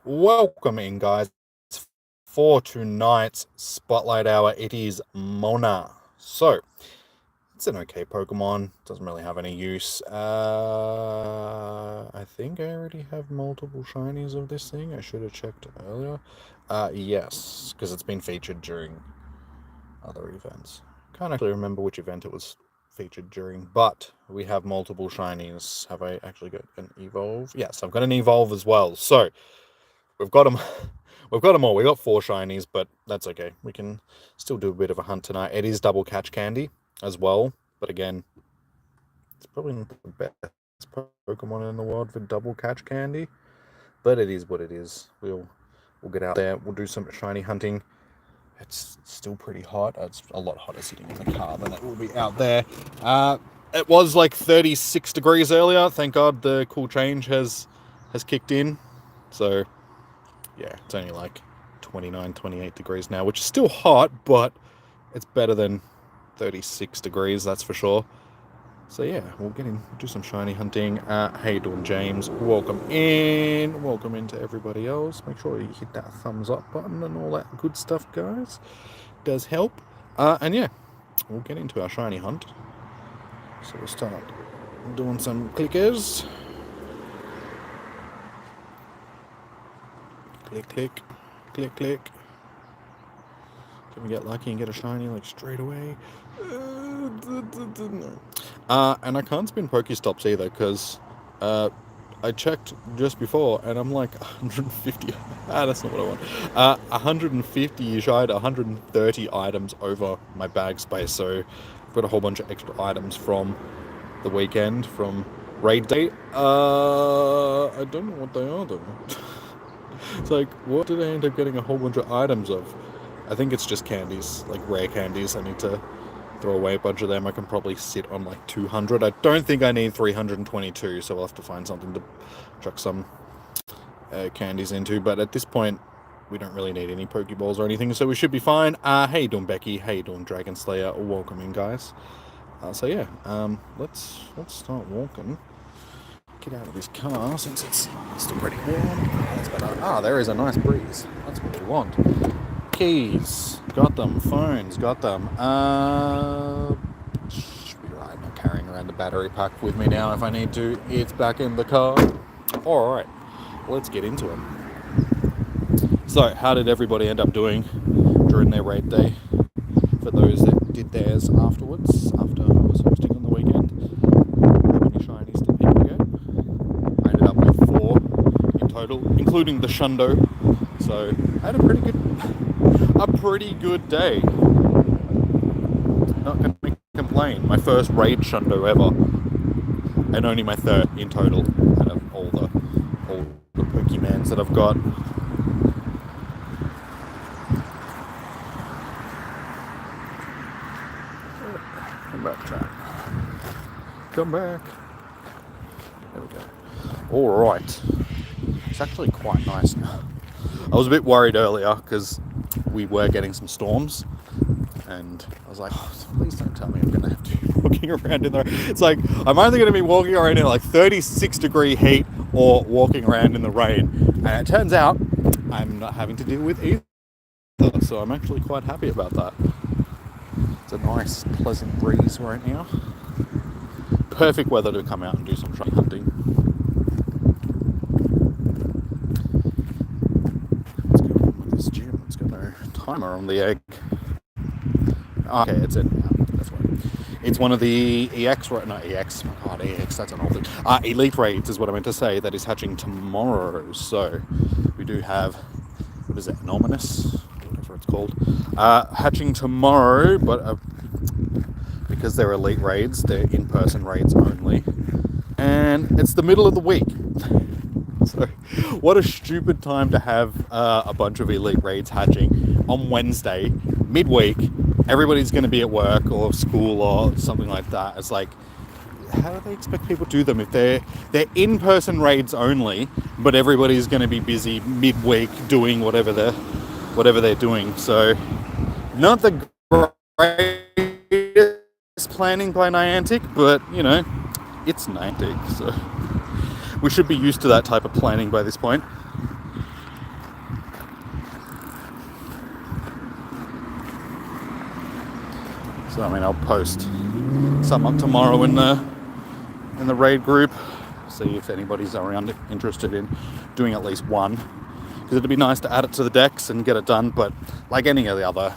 Welcome in, guys, for tonight's Spotlight Hour. It is Munna. So, it's an okay Pokemon. Doesn't really have any use. I think I already have multiple shinies of this thing. I should have checked earlier. Yes, because it's been featured during other events. Can't actually remember which event it was featured during, but we have multiple shinies. Have I actually got an Evolve? Yes, I've got an Evolve as well. So, we've got them. We've got them all. We got 4 shinies, but that's okay. We can still do a bit of a hunt tonight. It is double catch candy as well, but again, it's probably not the best Pokemon in the world for double catch candy, but it is what it is. We'll get out there. We'll do some shiny hunting. It's still pretty hot. It's a lot hotter sitting in the car than it will be out there. It was like 36 degrees earlier. Thank God the cool change has kicked in. So yeah, it's only like 29, 28 degrees now, which is still hot, but it's better than 36 degrees, that's for sure. So yeah, we'll get in, do some shiny hunting. How you doing, James? Welcome in. Welcome into everybody else. Make sure you hit that thumbs up button and all that good stuff, guys. Does help. And yeah, we'll get into our shiny hunt. So we'll start doing some clickers. Click, click, click, click. Can we get lucky and get a shiny like straight away? And I can't spin Pokestops either because I checked just before and I'm like 150. That's not what I want. 150 shy to 130 items over my bag space. So I've got a whole bunch of extra items from the weekend, from raid day. I don't know what they are though. It's like, what did I end up getting a whole bunch of items of? I think it's just candies, like rare candies. I need to throw away a bunch of them. I can probably sit on like 200. I don't think I need 322, so I'll have to find something to chuck some candies into. But at this point, we don't really need any Pokeballs or anything, so we should be fine. How you doing, Becky? How you doing, Dragon Slayer? Welcome in, guys. So yeah, let's start walking. Get out of this car since it's still pretty warm. That's better. There is a nice breeze. That's what we want. Keys, got them. Phones, got them. Should be right. Not carrying around the battery pack with me now if I need to. It's back in the car. Alright, let's get into it. So, how did everybody end up doing during their raid day? For those that did theirs afterwards, after I was hosting on the weekend, how many shinies did people get? I ended up with 4 in total, including the Shundo. So, I had a pretty good day. Not going to complain. My first raid Shundo ever, and only my 3rd in total out of all the Pokemons that I've got. Come back, chat. Come back. There we go. All right. It's actually quite nice now. I was a bit worried earlier because we were getting some storms, and I was like, please don't tell me I'm going to have to be walking around in there. It's like, I'm either going to be walking around in like 36 degree heat or walking around in the rain. And it turns out I'm not having to deal with either. So I'm actually quite happy about that. It's a nice, pleasant breeze right now. Perfect weather to come out and do some shiny hunting. What's going on with this gym? It's got no timer on the egg. Okay, it's in now. That's right. It's one of the EX, right? Not EX. My God, EX, that's an old thing. Elite Raids is what I meant to say. That is hatching tomorrow. So we do have, what is it, Anomalous? Whatever it's called. Hatching tomorrow, but because they're Elite Raids, they're in-person raids only. And it's the middle of the week. So what a stupid time to have a bunch of Elite Raids hatching on Wednesday, midweek. Everybody's going to be at work or school or something like that. It's like, how do they expect people to do them if they're in-person raids only, but everybody's going to be busy midweek doing whatever they're doing. So not the greatest planning by Niantic, but you know, it's Niantic, so we should be used to that type of planning by this point. So I mean, I'll post some up tomorrow in the raid group. See if anybody's around interested in doing at least one, because it'd be nice to add it to the decks and get it done. But like any of the other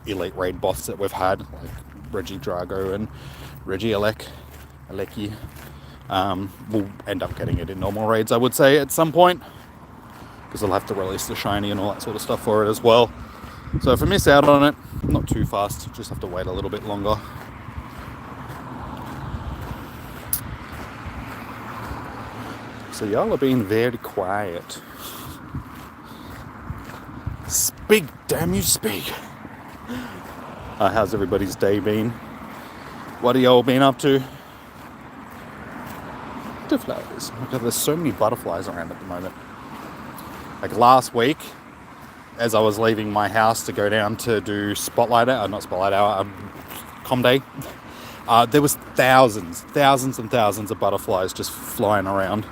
elite raid boss that we've had, like Reggie Drago and Reggie Aleki, we'll end up getting it in normal raids, I would say, at some point, because they'll have to release the shiny and all that sort of stuff for it as well. So if I miss out on it, not too fast, just have to wait a little bit longer. So y'all are being very quiet. Speak, damn you, speak. How's everybody's day been? What have y'all been up to? Butterflies. Look, there's so many butterflies around at the moment. Like last week, as I was leaving my house to go down to do Spotlight Hour, not Spotlight Hour, Com Day, there was thousands and thousands of butterflies just flying around.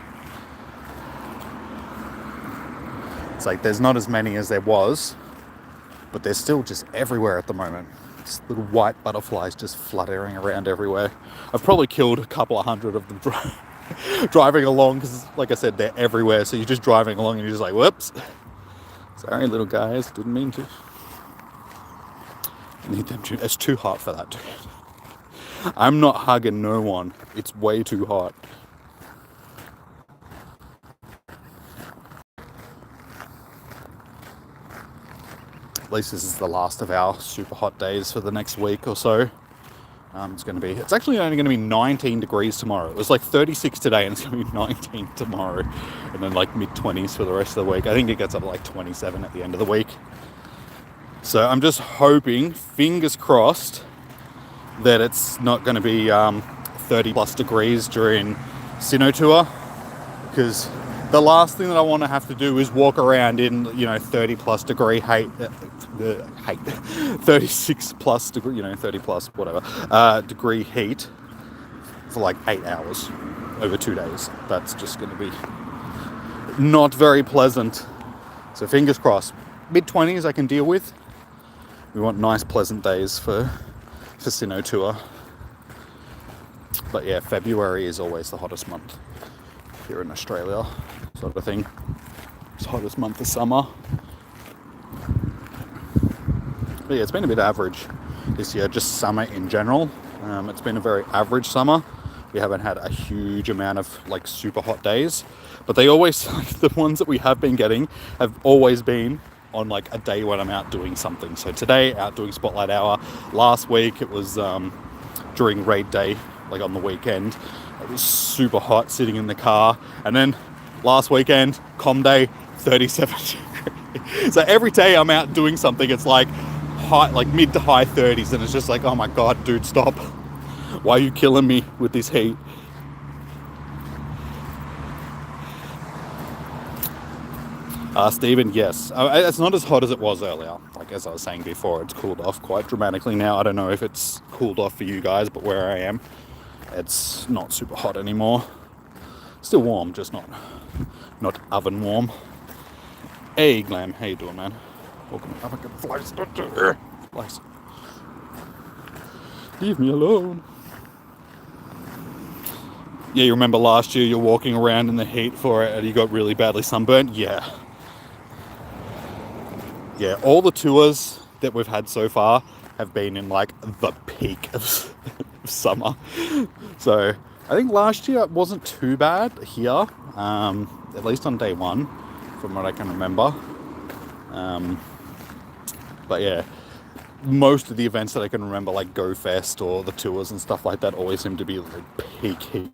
It's like there's not as many as there was, but they're still just everywhere at the moment. Just little white butterflies just fluttering around everywhere. I've probably killed a couple of hundred of them driving along, because like I said, they're everywhere. So you're just driving along and you're just like, whoops. Sorry, little guys, didn't mean to. I need them to. It's too hot for that, dude. I'm not hugging no one. It's way too hot. At least this is the last of our super hot days for the next week or so. It's actually only going to be 19 degrees tomorrow. It was like 36 today and it's going to be 19 tomorrow. And then like mid-20s for the rest of the week. I think it gets up to like 27 at the end of the week. So I'm just hoping, fingers crossed, that it's not going to be 30 plus degrees during Sinnoh Tour. Because the last thing that I want to have to do is walk around in, 30 plus degree 36 plus degree, 30 plus whatever degree heat for like 8 hours over 2 days. That's just going to be not very pleasant. So fingers crossed. Mid-20s I can deal with. We want nice pleasant days for Sinnoh Tour. But yeah, February is always the hottest month here in Australia, sort of thing. It's the hottest month of summer. But yeah, it's been a bit average this year, just summer in general. It's been a very average summer. We haven't had a huge amount of like super hot days, but they always, the ones that we have been getting have always been on like a day when I'm out doing something. So today, out doing Spotlight Hour. Last week, it was during raid day, like on the weekend. It was super hot sitting in the car. And then last weekend, Com Day, 37 degrees. So every day I'm out doing something, it's like high, like mid to high 30s. And it's just like, oh my God, dude, stop. Why are you killing me with this heat? Stephen, yes. It's not as hot as it was earlier. Like as I was saying before, it's cooled off quite dramatically now. I don't know if it's cooled off for you guys, but where I am, it's not super hot anymore. Still warm, just not oven warm. Hey, Glam, how you doing, man? Welcome. Flies. Leave me alone. Yeah, you remember last year you're walking around in the heat for it and you got really badly sunburnt? Yeah. Yeah, all the tours that we've had so far have been in like the peak of summer. So I think last year it wasn't too bad here, at least on day one, from what I can remember. But yeah, most of the events that I can remember, like Go Fest or the tours and stuff like that, always seem to be like peak heat.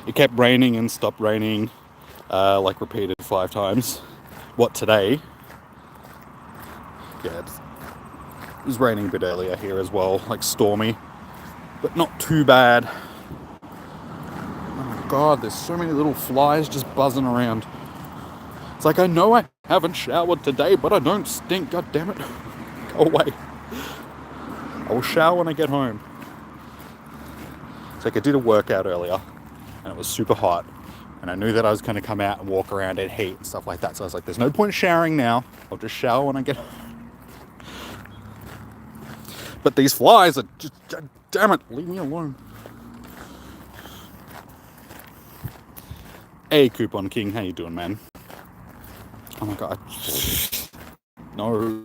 It kept raining and stopped raining, like repeated 5 times. What, today? Yeah, it was raining a bit earlier here as well, like stormy, but not too bad. Oh my God, there's so many little flies just buzzing around. It's like, I know I haven't showered today, but I don't stink, God damn it. Go away. I will shower when I get home. It's like I did a workout earlier, and it was super hot, And I knew that I was going to come out and walk around in heat and stuff like that. So I was like, there's no point showering now. I'll just shower when I get home. But these flies are just, damn it, leave me alone. Hey, Coupon King, how you doing, man? Oh my god. No.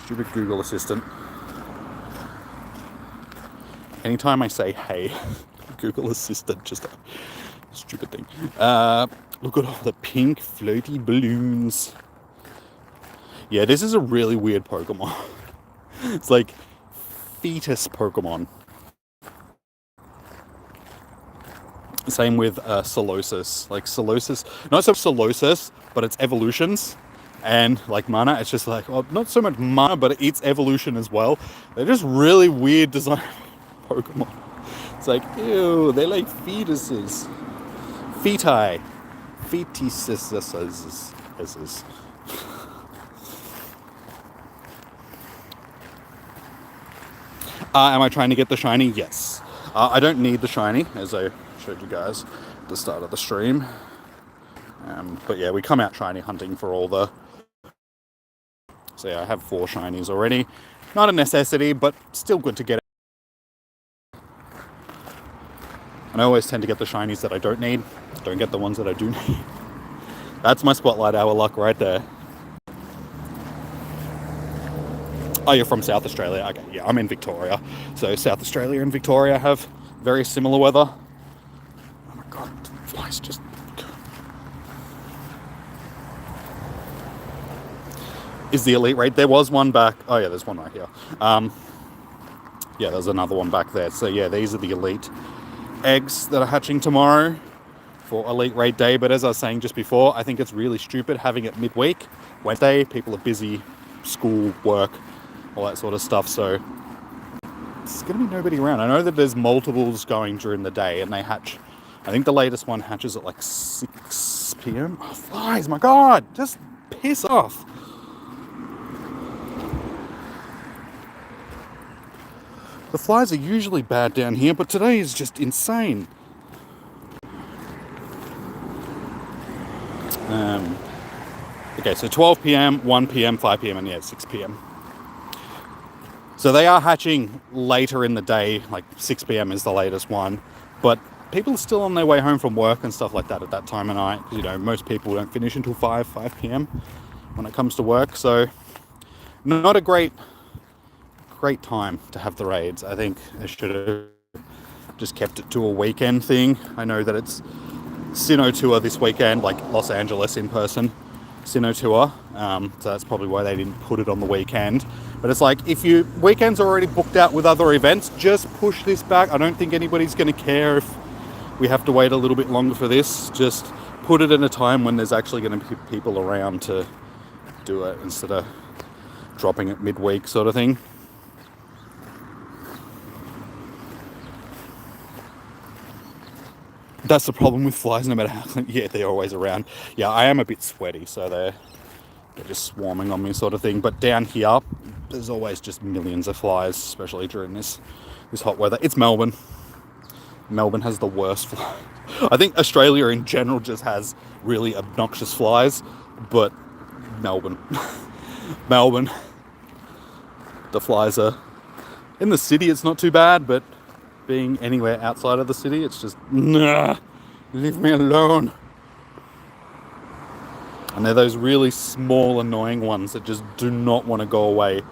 Stupid Google Assistant. Anytime I say hey, Google Assistant, just a stupid thing. Look at all the pink floaty balloons. Yeah, this is a really weird Pokemon. It's like fetus Pokemon. Same with Solosis. Like Solosis, not so much Solosis, but its evolutions. And like Munna, it's just like, well, not so much Munna, but its evolution as well. They're just really weird design Pokemon. It's like, ew, they're like fetuses. Feti. Fetuses. Am I trying to get the shiny? Yes. I don't need the shiny, as I showed you guys at the start of the stream. But yeah, we come out shiny hunting for all the... So yeah, I have 4 shinies already. Not a necessity, but still good to get. And I always tend to get the shinies that I don't need. Don't get the ones that I do need. That's my Spotlight Hour luck right there. Oh, you're from South Australia? Okay, yeah, I'm in Victoria. So South Australia and Victoria have very similar weather. Oh my god, flies just... Is the elite raid? There was one back... Oh yeah, there's one right here. Yeah, there's another one back there. So yeah, these are the elite eggs that are hatching tomorrow for elite raid day. But as I was saying just before, I think it's really stupid having it midweek. Wednesday, people are busy, school, work, all that sort of stuff, so there's going to be nobody around. I know that there's multiples going during the day, and they hatch. I think the latest one hatches at like 6 p.m. Oh, flies, my god, just piss off. The flies are usually bad down here, but today is just insane. Okay, so 12 p.m., 1 p.m., 5 p.m, and yeah, 6 p.m. So they are hatching later in the day, like 6 p.m. is the latest one, but people are still on their way home from work and stuff like that at that time of night. You know, most people don't finish until 5 p.m. when it comes to work, so not a great time to have the raids. I think I should have just kept it to a weekend thing. I know that it's Sinnoh Tour this weekend, like Los Angeles in person Sinnoh Tour, so that's probably why they didn't put it on the weekend. But it's like, if your weekend's already booked out with other events, just push this back. I don't think anybody's going to care if we have to wait a little bit longer for this. Just put it in a time when there's actually going to be people around to do it, instead of dropping it midweek sort of thing. That's the problem with flies, no matter how... Yeah, they're always around. Yeah, I am a bit sweaty, so they're just swarming on me sort of thing. But down here, there's always just millions of flies, especially during this hot weather. It's Melbourne. Melbourne has the worst flies. I think Australia in general just has really obnoxious flies, but Melbourne. Melbourne. The flies are... In the city, it's not too bad, but being anywhere outside of the city, it's just, nah, leave me alone. And they're those really small, annoying ones that just do not want to go away.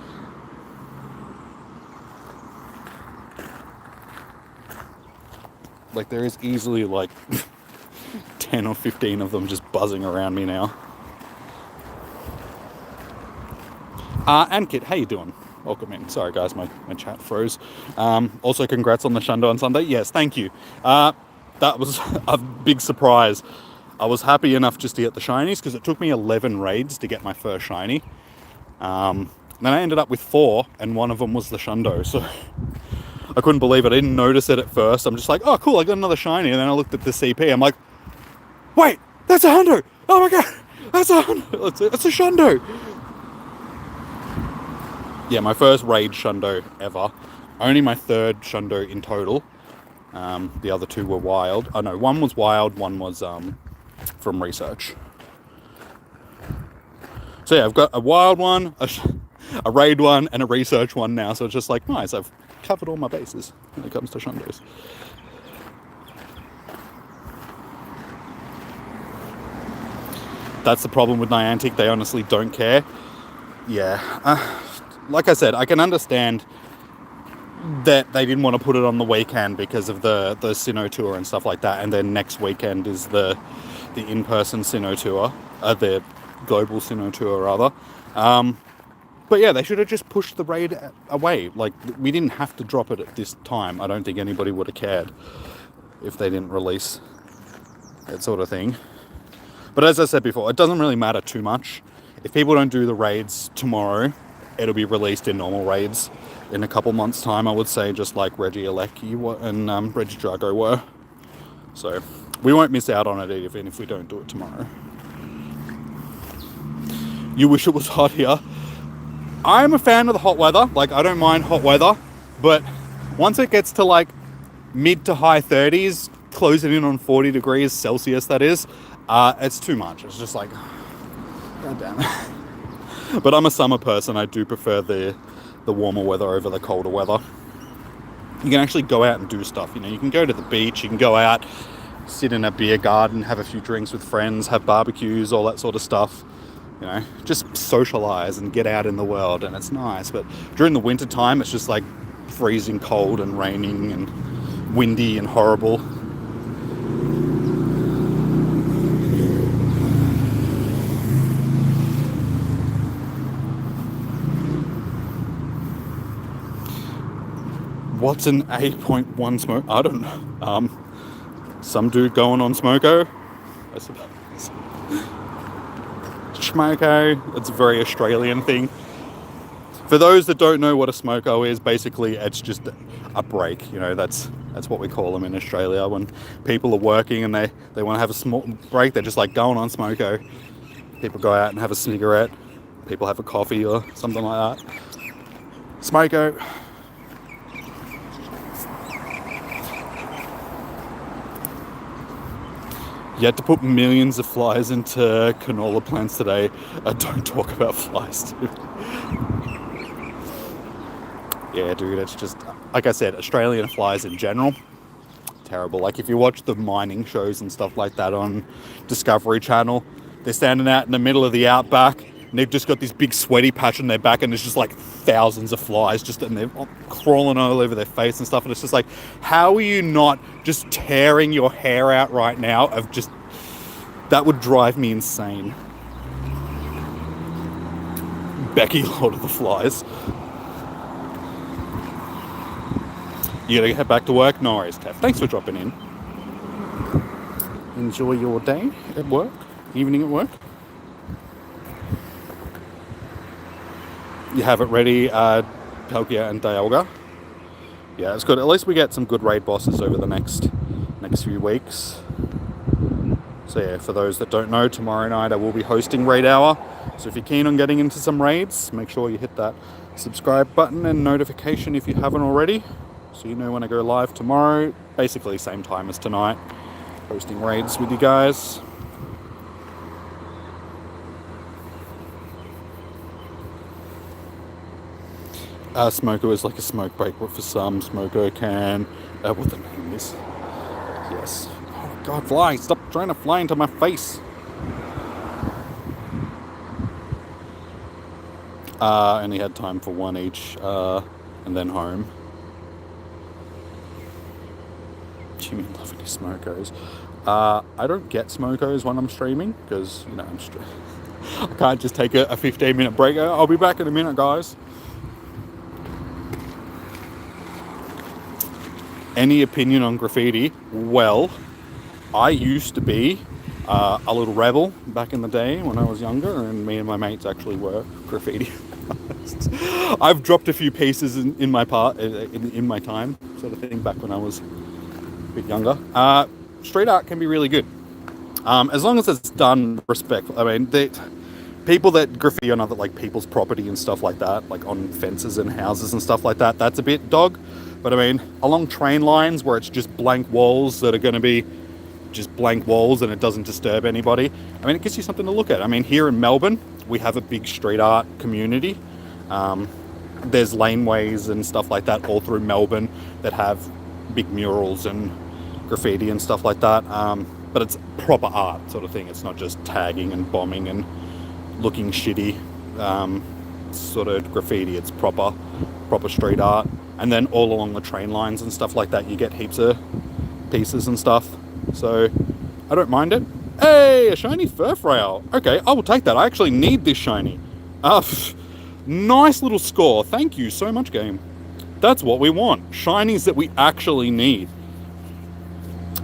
Like, there is easily like 10 or 15 of them just buzzing around me now. Ankit, how you doing? Welcome in. Sorry guys, my chat froze. Also, congrats on the Shundo on Sunday. Yes, thank you. That was a big surprise. I was happy enough just to get the shinies, because it took me 11 raids to get my first shiny. Then I ended up with 4, and one of them was the Shundo, so I couldn't believe it. I didn't notice it at first. I'm just like, oh cool, I got another shiny, and then I looked at the CP. I'm like, wait, that's a Hundo! Oh my god, that's a Hundo! It's a Shundo! Yeah, my first raid Shundo ever. Only my 3rd Shundo in total. The other 2 were wild. Oh no, one was wild, one was from research. So yeah, I've got a wild one, a raid one, and a research one now. So it's just like, nice, I've covered all my bases when it comes to shundos. That's the problem with Niantic. They honestly don't care. Yeah. Like I said, I can understand that they didn't want to put it on the weekend because of the Sinnoh tour and stuff like that. And then next weekend is the in-person Sinnoh tour. The global Sinnoh tour, rather. But yeah, they should have just pushed the raid away. Like, we didn't have to drop it at this time. I don't think anybody would have cared if they didn't release that sort of thing. But as I said before, it doesn't really matter too much. If people don't do the raids tomorrow, it'll be released in normal raids in a couple months' time, I would say, just like Regieleki and Regidrago were. So we won't miss out on it even if we don't do it tomorrow. You wish it was hot here. I'm a fan of the hot weather. Like, I don't mind hot weather, but once it gets to like mid to high 30s, closing in on 40 degrees Celsius, that is, it's too much. It's just like, god damn it. But I'm a summer person. I do prefer the warmer weather over the colder weather. You can actually go out and do stuff. You know, you can go to the beach, you can go out, sit in a beer garden, have a few drinks with friends, have barbecues, all that sort of stuff. You know, just socialize and get out in the world, and it's nice. But during the winter time, it's just like freezing cold and raining and windy and horrible. What's an 8.1 smoke? I don't know. Some dude going on Smoko, I suppose. Smoko, it's a very Australian thing. For those that don't know what a smoko is, basically it's just a break. You know, that's what we call them in Australia. When people are working and they want to have a small break, they're just like going on smoko. People go out and have a cigarette. People have a coffee or something like that. Smoko. You had to put millions of flies into canola plants today. Don't talk about flies, dude. Yeah, dude, it's just, like I said, Australian flies in general, terrible. Like, if you watch the mining shows and stuff like that on Discovery Channel, they're standing out in the middle of the outback, and they've just got this big sweaty patch on their back, and there's just like thousands of flies just, and they're crawling all over their face and stuff, and it's just like, how are you not just tearing your hair out right now of just, that would drive me insane. Becky, Lord of the Flies. You gotta head back to work? No worries, Kev. Thanks for dropping in. Enjoy your day at work, evening at work. You have it ready, Palkia and Dialga. Yeah, it's good. At least we get some good raid bosses over the next few weeks. So yeah, for those that don't know, tomorrow night I will be hosting Raid Hour. So if you're keen on getting into some raids, make sure you hit that subscribe button and notification if you haven't already, so you know when I go live tomorrow. Basically same time as tonight, hosting raids with you guys. Smoko is like a smoke break, but for some, Smoko can, what the name is, yes. Oh god, fly, stop trying to fly into my face. Only had time for one each, and then home. Jimmy loving his smokos. I don't get smokos when I'm streaming, because, you know, I can't just take a 15-minute break. I'll be back in a minute, guys. Any opinion on graffiti? Well, I used to be a little rebel back in the day when I was younger, and me and my mates actually were graffiti artists. I've dropped a few pieces in my my time, sort of thing, back when I was a bit younger. Street art can be really good, as long as it's done respectfully. I mean, people that graffiti on other, like, people's property and stuff like that, like on fences and houses and stuff like that, that's a bit dog. But I mean, along train lines where it's just blank walls that are going to be just blank walls and it doesn't disturb anybody, I mean, it gives you something to look at. I mean, here in Melbourne, we have a big street art community. There's laneways and stuff like that all through Melbourne that have big murals and graffiti and stuff like that. But it's proper art sort of thing. It's not just tagging and bombing and looking shitty sort of graffiti. It's proper street art. And then all along the train lines and stuff like that, you get heaps of pieces and stuff. So I don't mind it. Hey, a shiny Furfrail. Okay, I will take that. I actually need this shiny. Nice little score. Thank you so much, game. That's what we want. Shinies that we actually need.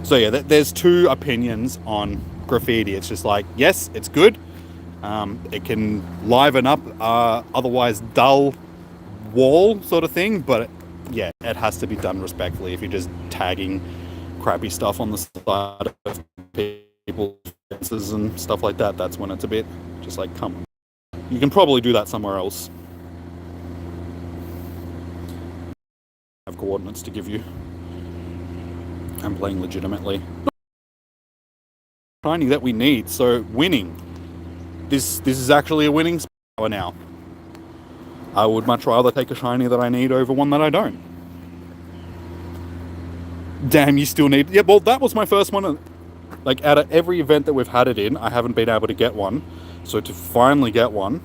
So yeah, there's two opinions on graffiti. It's just like, yes, it's good. It can liven up otherwise dull wall sort of thing, but yeah, it has to be done respectfully. If you're just tagging crappy stuff on the side of people's fences and stuff like that, that's when it's a bit just like, come on. You can probably do that somewhere else. I have coordinates to give you. I'm playing legitimately. Shiny that we need, so winning. This is actually a winning power now. I would much rather take a shiny that I need over one that I don't. Damn, you still need... Yeah, well, that was my first one. Like, out of every event that we've had it in, I haven't been able to get one. So to finally get one,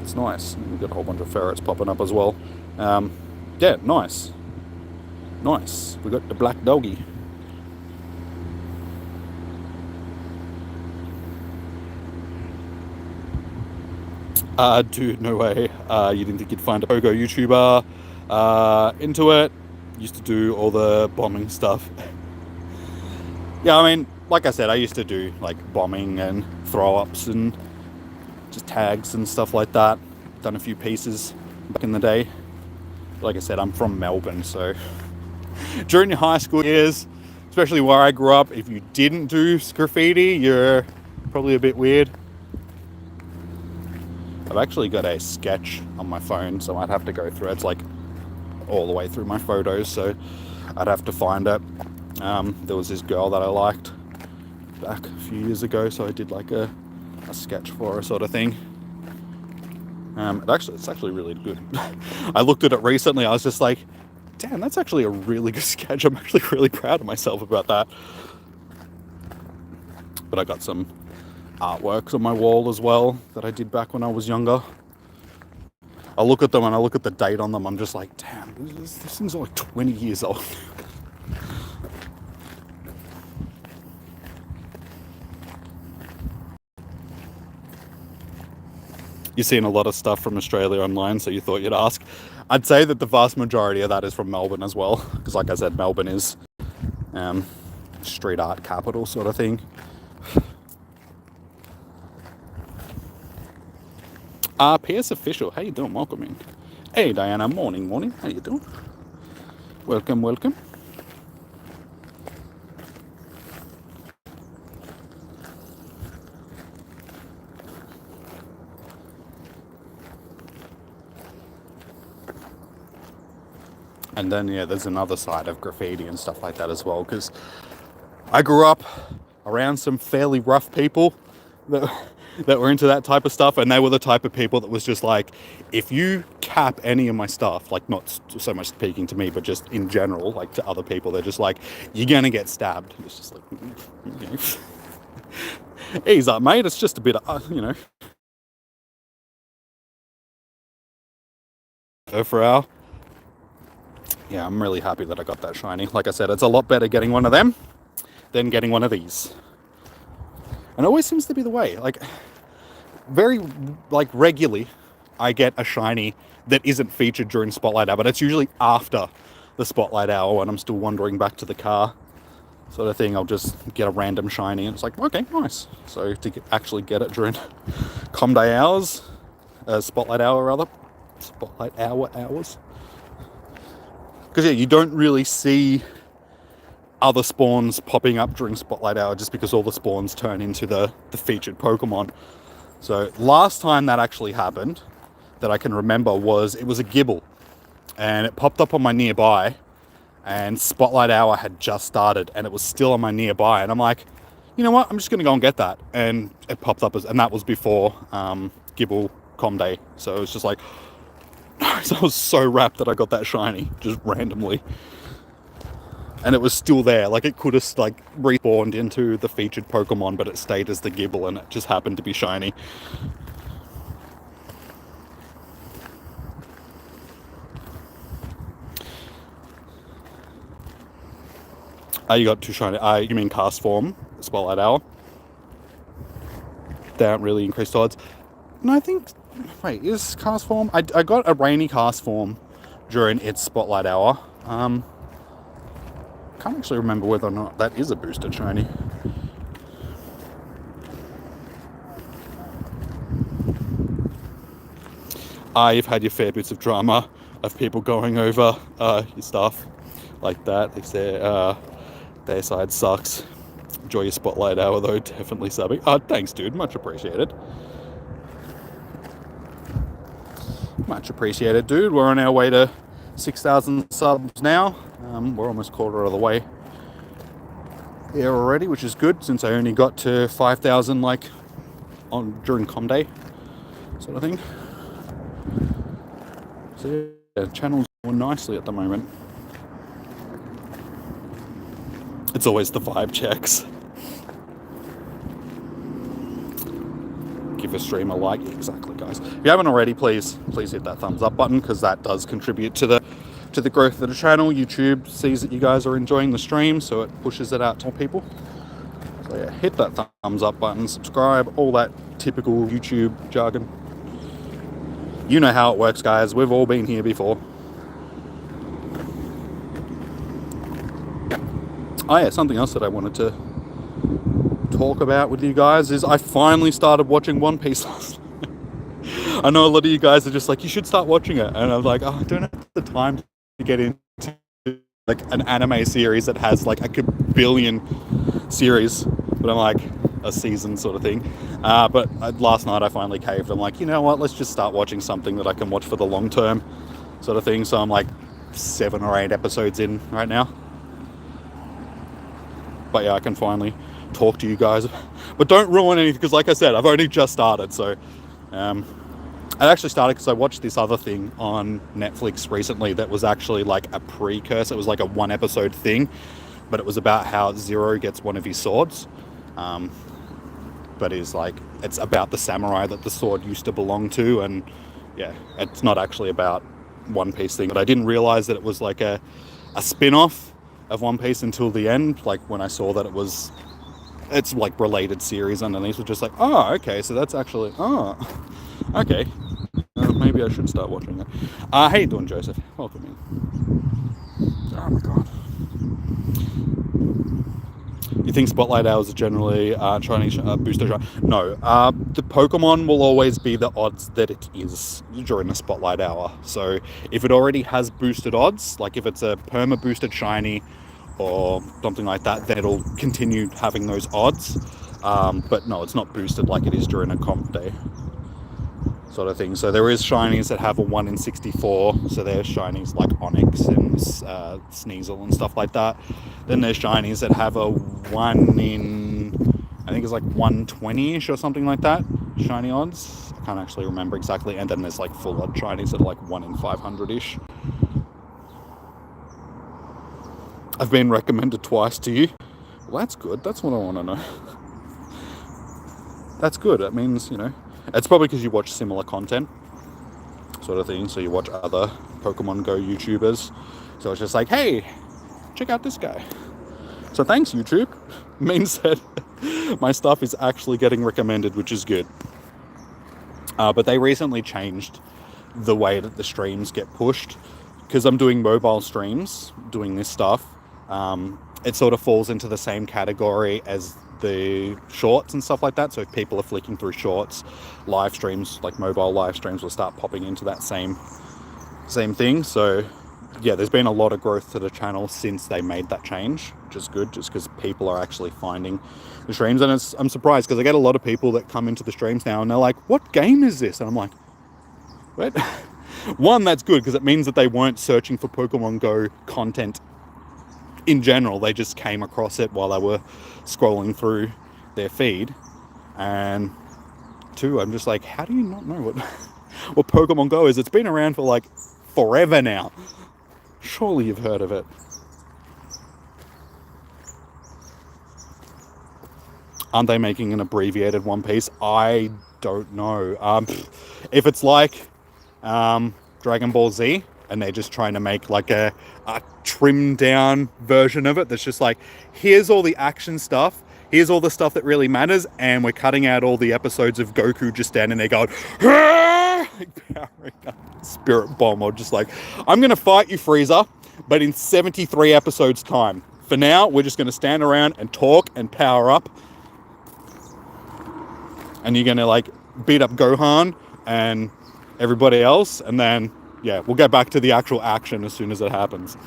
it's nice. We've got a whole bunch of ferrets popping up as well. Yeah, nice. Nice. We got the black doggy. Dude, no way. You didn't think you'd find a Pogo YouTuber into it. Used to do all the bombing stuff. Yeah, I mean, like I said, I used to do like bombing and throw-ups and just tags and stuff like that. Done a few pieces back in the day. Like I said, I'm from Melbourne, so during your high school years, especially where I grew up, if you didn't do graffiti, you're probably a bit weird. I've actually got a sketch on my phone, so I'd have to go through it. It's like all the way through my photos, so I'd have to find it. There was this girl that I liked back a few years ago, so I did like a sketch for her sort of thing. It's actually really good. I looked at it recently, I was just like, damn, that's actually a really good sketch. I'm actually really proud of myself about that. But I got some artworks on my wall as well that I did back when I was younger. I look at them and I look at the date on them, I'm just like, damn, this thing's like 20 years old. You're seeing a lot of stuff from Australia online, so you thought you'd ask. I'd say that the vast majority of that is from Melbourne as well, because like I said, Melbourne is street art capital sort of thing. PS Official, how you doing? Welcome in. Hey Diana, morning. How you doing? Welcome. And then, yeah, there's another side of graffiti and stuff like that as well, because I grew up around some fairly rough people that were into that type of stuff, and they were the type of people that was just like, if you cap any of my stuff, like not so much speaking to me, but just in general, like to other people, they're just like, you're gonna get stabbed. It's just like, okay. Ease up, mate. It's just a bit of, for our... Yeah, I'm really happy that I got that shiny. Like I said, it's a lot better getting one of them than getting one of these. And it always seems to be the way. Like, very, like, regularly, I get a shiny that isn't featured during Spotlight Hour, but it's usually after the Spotlight Hour when I'm still wandering back to the car sort of thing. I'll just get a random shiny, and it's like, okay, nice. So to actually get it during Com Day hours, Spotlight Hour rather, Spotlight Hour hours. Because, yeah, you don't really see other spawns popping up during Spotlight Hour just because all the spawns turn into the featured Pokemon. So last time that actually happened, that I can remember, it was a Gibble. and it popped up on my nearby, and Spotlight Hour had just started, and it was still on my nearby, and I'm like, you know what, I'm just going to go and get that. And it popped up, and that was before Gibble Com Day, so it was just like, so I was so wrapped that I got that shiny, just randomly. And it was still there, like it could have like respawned into the featured Pokemon, but it stayed as the Gibble, and it just happened to be shiny. You got 2 shiny. You mean cast form, Spotlight Hour? They aren't really increased odds. No, I think. Wait, is cast form? I got a rainy cast form during its Spotlight Hour. Can't actually remember whether or not that is a boosted shiny. You've had your fair bits of drama of people going over your stuff like that. They say their side sucks. Enjoy your Spotlight Hour though, definitely subbing. Thanks dude, much appreciated. Much appreciated dude. We're on our way to 6,000 subs now. We're almost quarter of the way here already, which is good since I only got to 5,000 like during Com Day sort of thing. So yeah, the channel's going nicely at the moment. It's always the vibe checks. Give a stream a like. Exactly, guys. If you haven't already, please hit that thumbs up button, because that does contribute to the growth of the channel. YouTube sees that you guys are enjoying the stream, so it pushes it out to more people. So yeah, hit that thumbs up button, subscribe, all that typical YouTube jargon. You know how it works, guys. We've all been here before. Oh yeah, something else that I wanted to talk about with you guys is I finally started watching One Piece last night. I know a lot of you guys are just like, you should start watching it, and I'm like, I don't have the time to get into like an anime series that has like a billion series, but I'm like a season sort of thing. But last night I finally caved. I'm like, you know what, let's just start watching something that I can watch for the long term sort of thing. So I'm like 7 or 8 episodes in right now. But yeah, I can finally talk to you guys, but don't ruin anything, because like I said, I've only just started. So I actually started because I watched this other thing on Netflix recently that was actually like a precursor. It was like a 1 episode thing, but it was about how Zero gets one of his swords, but it's about the samurai that the sword used to belong to. And yeah, it's not actually about One Piece thing, but I didn't realize that it was like a spin-off of One Piece until the end. Like when I saw that it's like related series underneath, was just like, oh, okay, so that's actually, oh, okay, maybe I should start watching it. How you doing, Joseph? Welcome in. Oh my god. You think Spotlight Hours are generally Chinese booster shot? No, the Pokemon will always be the odds that it is during the Spotlight Hour. So if it already has boosted odds, like if it's a perma boosted shiny or something like that, then it'll continue having those odds. But no, it's not boosted like it is during a comp day sort of thing. So there is shinies that have a 1 in 64. So there's shinies like Onyx and Sneasel and stuff like that. Then there's shinies that have a 1 in, I think it's like 120-ish or something like that, shiny odds. I can't actually remember exactly. And then there's like full odd shinies that are like 1 in 500-ish. I've been recommended twice to you. Well, that's good. That's what I want to know. That's good. That means, you know, it's probably because you watch similar content sort of thing. So you watch other Pokemon Go YouTubers. So it's just like, hey, check out this guy. So thanks, YouTube. Means that my stuff is actually getting recommended, which is good. But they recently changed the way that the streams get pushed. Because I'm doing mobile streams, doing this stuff, it sort of falls into the same category as the shorts and stuff like that. So if people are flicking through shorts, live streams, like mobile live streams, will start popping into that same thing. So yeah, there's been a lot of growth to the channel since they made that change, which is good, just because people are actually finding the streams. And I'm surprised, because I get a lot of people that come into the streams now and they're like, what game is this? And I'm like, what? One, that's good because it means that they weren't searching for Pokemon Go content in general. They just came across it while they were scrolling through their feed. And two, I'm just like, how do you not know what Pokemon Go is? It's been around for like forever now. Surely you've heard of it. Aren't they making an abbreviated One Piece? I don't know. If it's like Dragon Ball Z and they're just trying to make like a trimmed down version of it that's just like, here's all the action stuff, here's all the stuff that really matters, and we're cutting out all the episodes of Goku just standing there going, like powering up Spirit Bomb, or just like, I'm gonna fight you, Frieza, but in 73 episodes time. For now, we're just gonna stand around and talk and power up, and you're gonna like beat up Gohan and everybody else, and then yeah, we'll get back to the actual action as soon as it happens.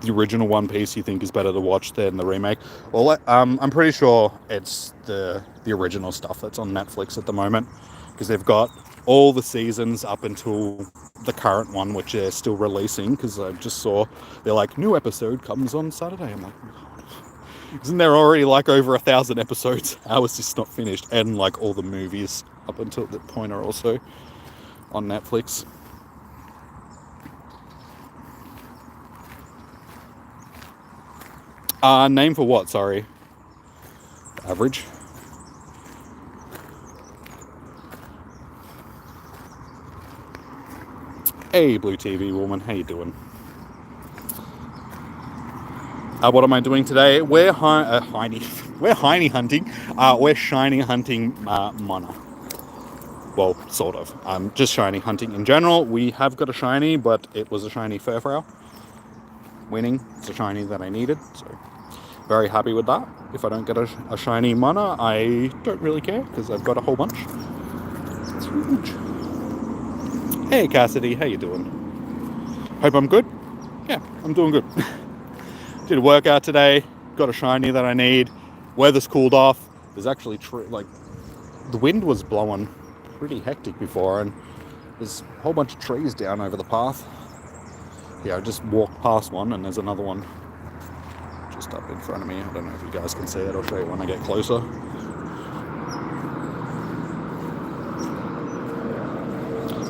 The original One Piece you think is better to watch than the remake? Well, I'm pretty sure it's the original stuff that's on Netflix at the moment, because they've got all the seasons up until the current one, which they're still releasing, because I just saw they're like, new episode comes on Saturday. I'm like, isn't there already like over 1,000 episodes? How is this not finished? And like all the movies up until that point are also on Netflix. Name for what? Sorry. Average. Hey, Blue TV woman, how you doing? What am I doing today? We're we're shiny hunting. We're shiny hunting Munna. Well, sort of. Just shiny hunting in general. We have got a shiny, but it was a shiny Furfrou. Winning. It's a shiny that I needed, so very happy with that. If I don't get a shiny Munna, I don't really care, because I've got a whole bunch. It's huge. Hey Cassidy, how you doing? Hope I'm good. Yeah, I'm doing good. Did a workout today, got a shiny that I need. Weather's cooled off. There's actually like the wind was blowing pretty hectic before, and there's a whole bunch of trees down over the path. Yeah, I just walked past one, and there's another one just up in front of me. I don't know if you guys can see it. I'll show you when I get closer.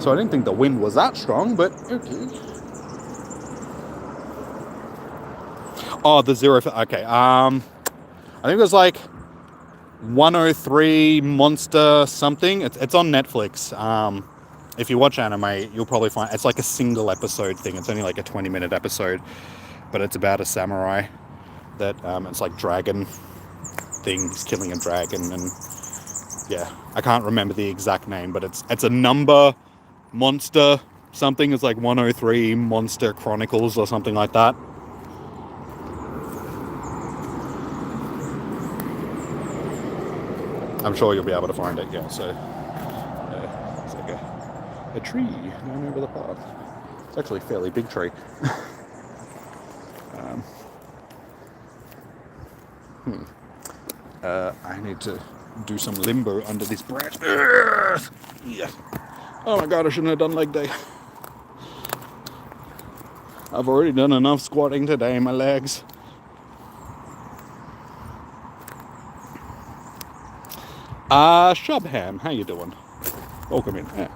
So I didn't think the wind was that strong, but okay. Oh, the zero. Okay. I think it was like 103 Monster something. It's on Netflix. If you watch anime, you'll probably find it's like a single episode thing. It's only like a 20-minute episode, but it's about a samurai that it's like dragon thing. He's killing a dragon, and yeah, I can't remember the exact name, but it's a number monster something. It's like 103 Monster Chronicles or something like that. I'm sure you'll be able to find it. Yeah, so it's like a tree down over the path. It's actually a fairly big tree. I need to do some limbo under this branch. Yeah. Oh my god, I shouldn't have done leg day. I've already done enough squatting today, my legs. Shubham, how you doing? Welcome in. Yeah.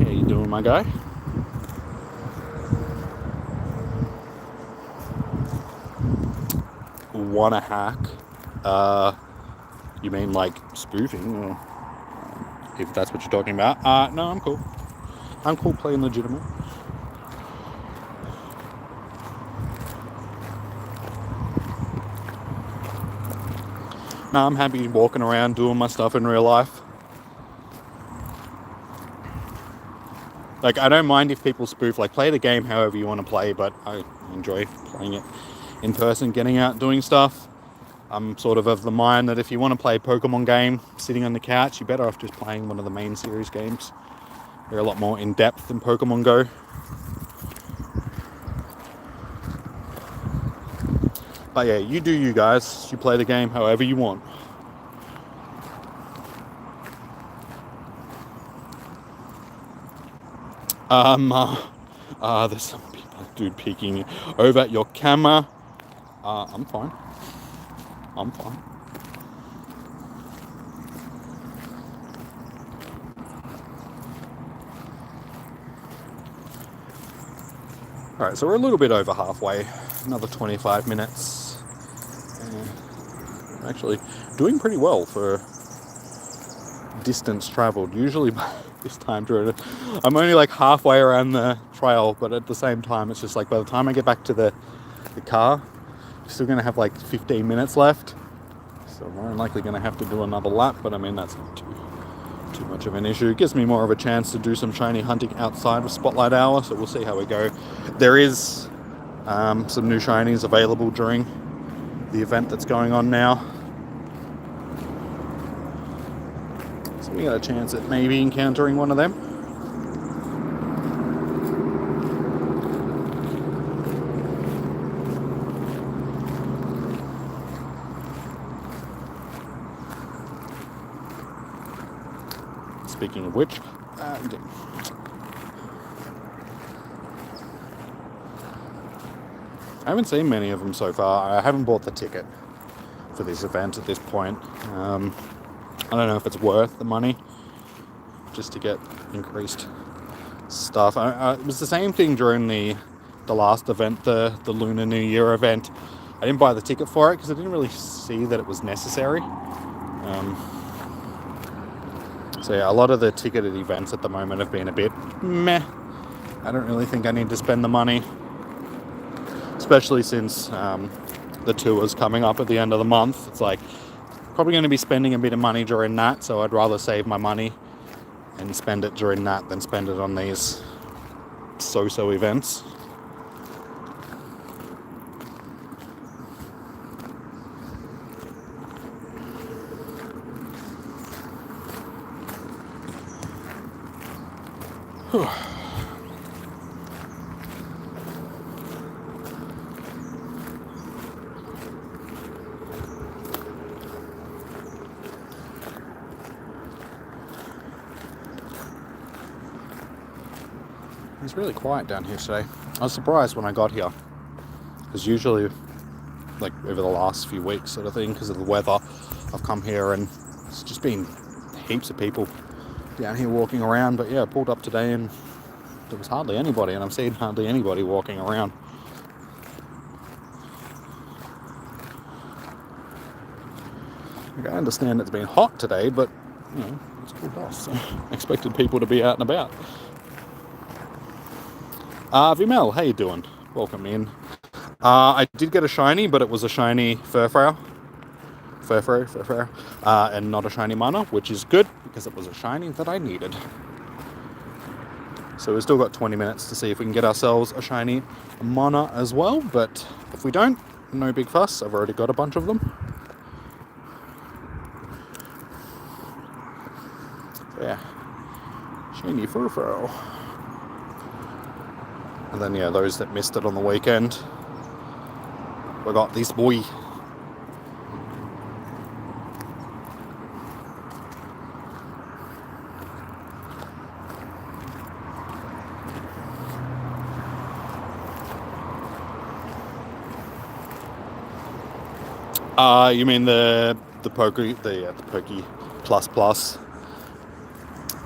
How you doing, my guy? Wanna hack? You mean like spoofing, or if that's what you're talking about? No, I'm cool. I'm cool playing legitimate. No, I'm happy walking around doing my stuff in real life. Like, I don't mind if people spoof, like, play the game however you want to play, but I enjoy playing it in person, getting out, doing stuff. I'm sort of the mind that if you want to play a Pokemon game sitting on the couch, you're better off just playing one of the main series games. They're a lot more in-depth than Pokemon Go. But yeah, you do you guys. You play the game however you want. There's some people, dude, peeking over at your camera. I'm fine. I'm fine. Alright, so we're a little bit over halfway. Another 25 minutes. I'm actually doing pretty well for distance traveled. Usually by this time during it, I'm only like halfway around the trail, but at the same time, it's just like by the time I get back to the car, I'm still going to have like 15 minutes left. So I'm more than likely going to have to do another lap, but I mean, that's not too much of an issue. It gives me more of a chance to do some shiny hunting outside of Spotlight Hour, so we'll see how we go. There is some new shinies available during the event that's going on now. So we got a chance at maybe encountering one of them. Speaking of which, I haven't seen many of them so far. I haven't bought the ticket for this event at this point. I don't know if it's worth the money just to get increased stuff. It was the same thing during the last event, the Lunar New Year event. I didn't buy the ticket for it because I didn't really see that it was necessary. So yeah, a lot of the ticketed events at the moment have been a bit meh. I don't really think I need to spend the money, especially since the tour's coming up at the end of the month. It's like probably going to be spending a bit of money during that, so I'd rather save my money and spend it during that than spend it on these so-so events. It's really quiet down here today. I was surprised when I got here, because usually, like over the last few weeks sort of thing, because of the weather, I've come here and it's just been heaps of people down here walking around. But yeah, I pulled up today and there was hardly anybody, and I'm seeing hardly anybody walking around. Like, I understand it's been hot today, but you know, it's cooled off, so I expected people to be out and about. Vimel, how you doing? Welcome in. I did get a shiny, but it was a shiny Furfrou, and not a shiny Munna, which is good because it was a shiny that I needed. So we've still got 20 minutes to see if we can get ourselves a shiny Munna as well, but if we don't, no big fuss. I've already got a bunch of them. So yeah, shiny Furfrou. And then, yeah, those that missed it on the weekend, we got this boy. You mean the Poke plus,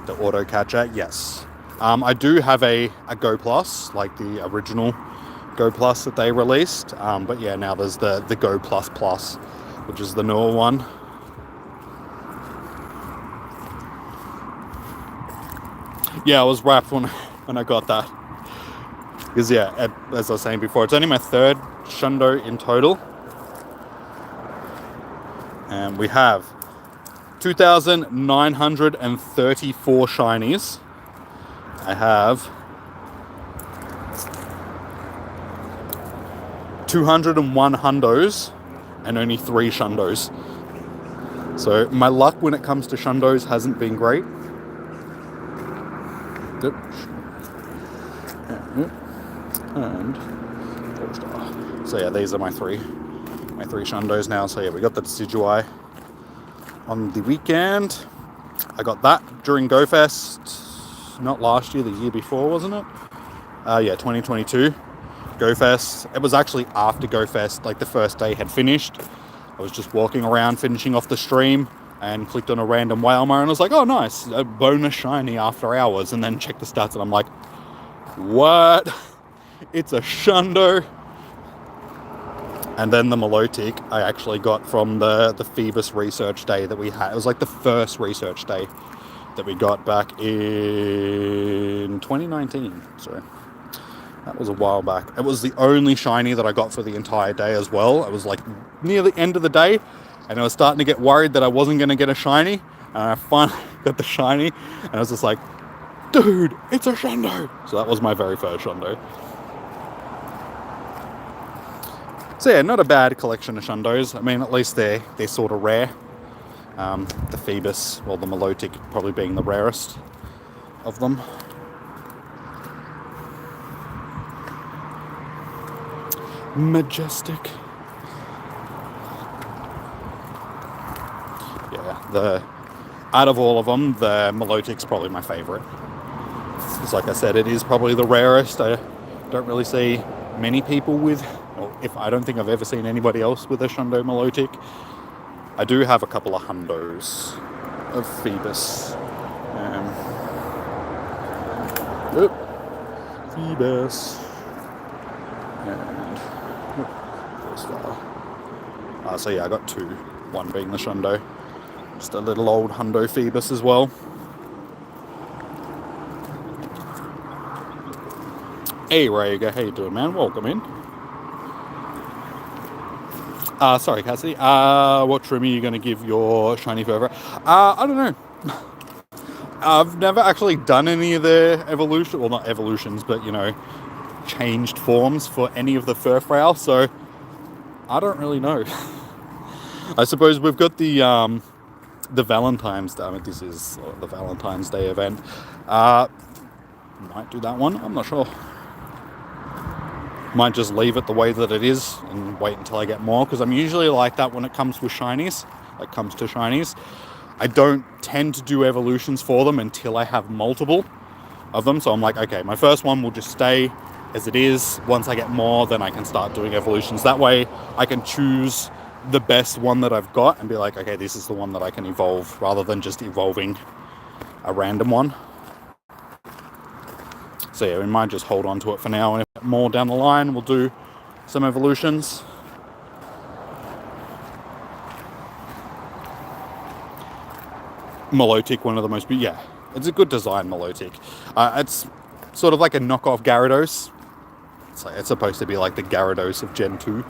the auto catcher? Yes. I do have a Go Plus, like the original Go Plus that they released. But yeah, now there's the Go Plus Plus, which is the newer one. Yeah, I was wrapped when I got that. Because yeah, as I was saying before, it's only my third Shundo in total. And we have 2,934 shinies. I have 201 hundos and only 3 shundos. So my luck when it comes to shundos hasn't been great. And so yeah, these are my three shundos now. So yeah, we got the Decidueye on the weekend. I got that during GoFest not last year, the year before, wasn't it? Yeah, 2022. GoFest. It was actually after GoFest, like the first day had finished. I was just walking around finishing off the stream and clicked on a random Whalmer and I was like, oh nice, a bonus shiny after hours, and then checked the stats and I'm like, what? It's a Shundo. And then the Milotic I actually got from the Phoebus research day that we had. It was like the first research day that we got back in 2019. So that was a while back. It was the only shiny that I got for the entire day as well. It was like near the end of the day and I was starting to get worried that I wasn't going to get a shiny. And I finally got the shiny and I was just like, dude, it's a Shundo. So that was my very first Shundo. So yeah, not a bad collection of Shundos. I mean, at least they're sort of rare. The Phoebus, well, the Milotic probably being the rarest of them. Majestic. Yeah, out of all of them, the Milotic's probably my favorite. Because like I said, it is probably the rarest. I don't really see many people with, I don't think I've ever seen anybody else with a Shundo Milotic. I do have a couple of hundos of Phoebus. Phoebus. And so yeah, I got two. One being the Shundo. Just a little old hundo Phoebus as well. Hey Rager, how you doing, man? Welcome in. Sorry, Cassidy. What trim are you going to give your shiny furret? I don't know. I've never actually done any of the evolution, well, not evolutions, but you know, changed forms for any of the furfrau, so I don't really know. I suppose we've got the Valentine's Day. I mean, this is the Valentine's Day event. Might do that one. I'm not sure. Might just leave it the way that it is and wait until I get more, because I'm usually like that when it comes with shinies. I don't tend to do evolutions for them until I have multiple of them. So I'm like, okay, my first one will just stay as it is. Once I get more, then I can start doing evolutions. That way I can choose the best one that I've got and be like, okay, this is the one that I can evolve, rather than just evolving a random one. So yeah, we might just hold on to it for now, and if more down the line, we'll do some evolutions. Milotic, one of the most, yeah, it's a good design, Milotic. It's sort of like a knockoff Gyarados. It's supposed to be like the Gyarados of Gen 2.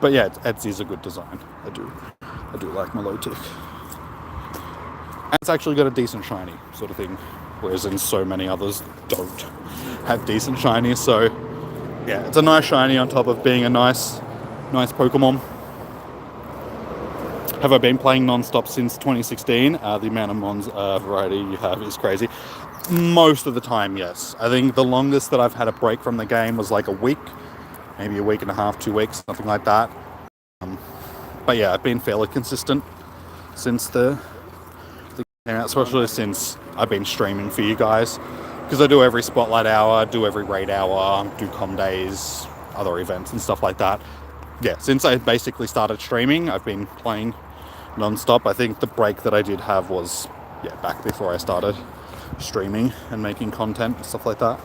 But yeah, it is a good design. I do like Milotic. And it's actually got a decent shiny sort of thing, whereas in so many others don't have decent shinies. So yeah, it's a nice shiny on top of being a nice Pokemon. Have I been playing non-stop since 2016? The amount of Mons variety you have is crazy. Most of the time, yes. I think the longest that I've had a break from the game was like a week, maybe a week and a half, 2 weeks, something like that. But yeah, I've been fairly consistent since the game out, especially since I've been streaming for you guys, because I do every Spotlight Hour, do every Raid Hour, do Com Days, other events and stuff like that. Yeah, since I basically started streaming, I've been playing non-stop. I think the break that I did have was, yeah, back before I started streaming and making content and stuff like that.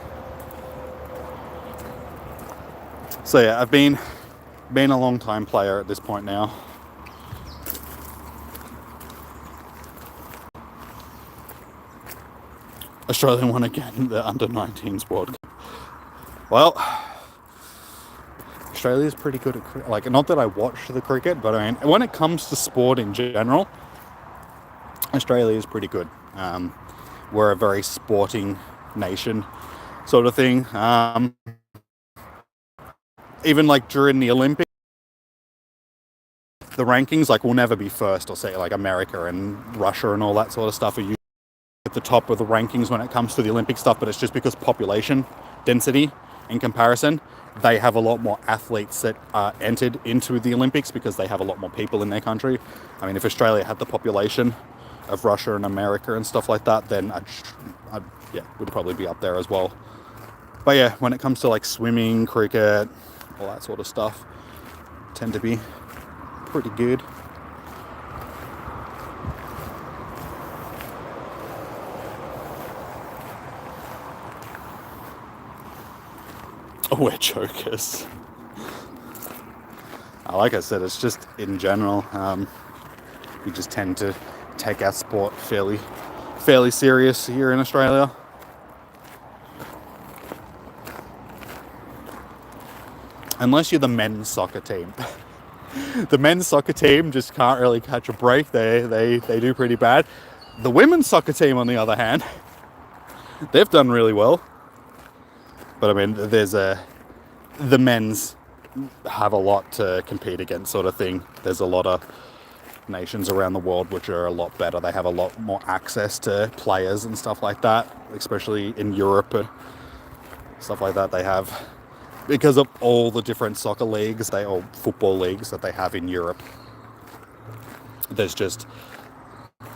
So yeah, I've been a long time player at this point now. Australian one again, the under-19s World Cup. Well, Australia's pretty good at cricket. Like, not that I watch the cricket, but I mean, when it comes to sport in general, Australia is pretty good. We're a very sporting nation, sort of thing. Even like during the Olympics, the rankings, like, will never be first, or say like America and Russia and all that sort of stuff are usually at the top of the rankings when it comes to the Olympic stuff, but it's just because population density in comparison, they have a lot more athletes that are entered into the Olympics because they have a lot more people in their country. I mean, if Australia had the population of Russia and America and stuff like that, then I'd yeah, would probably be up there as well. But yeah, when it comes to like swimming, cricket, all that sort of stuff, tend to be pretty good. Oh, we're chokers. Like I said, it's just in general, we just tend to take our sport fairly serious here in Australia. Unless you're the men's soccer team. The men's soccer team just can't really catch a break. They do pretty bad. The women's soccer team, on the other hand, they've done really well. But I mean, the men's have a lot to compete against, sort of thing. There's a lot of nations around the world which are a lot better. They have a lot more access to players and stuff like that, especially in Europe and stuff like that. They have, because of all the different soccer leagues, or football leagues that they have in Europe, there's just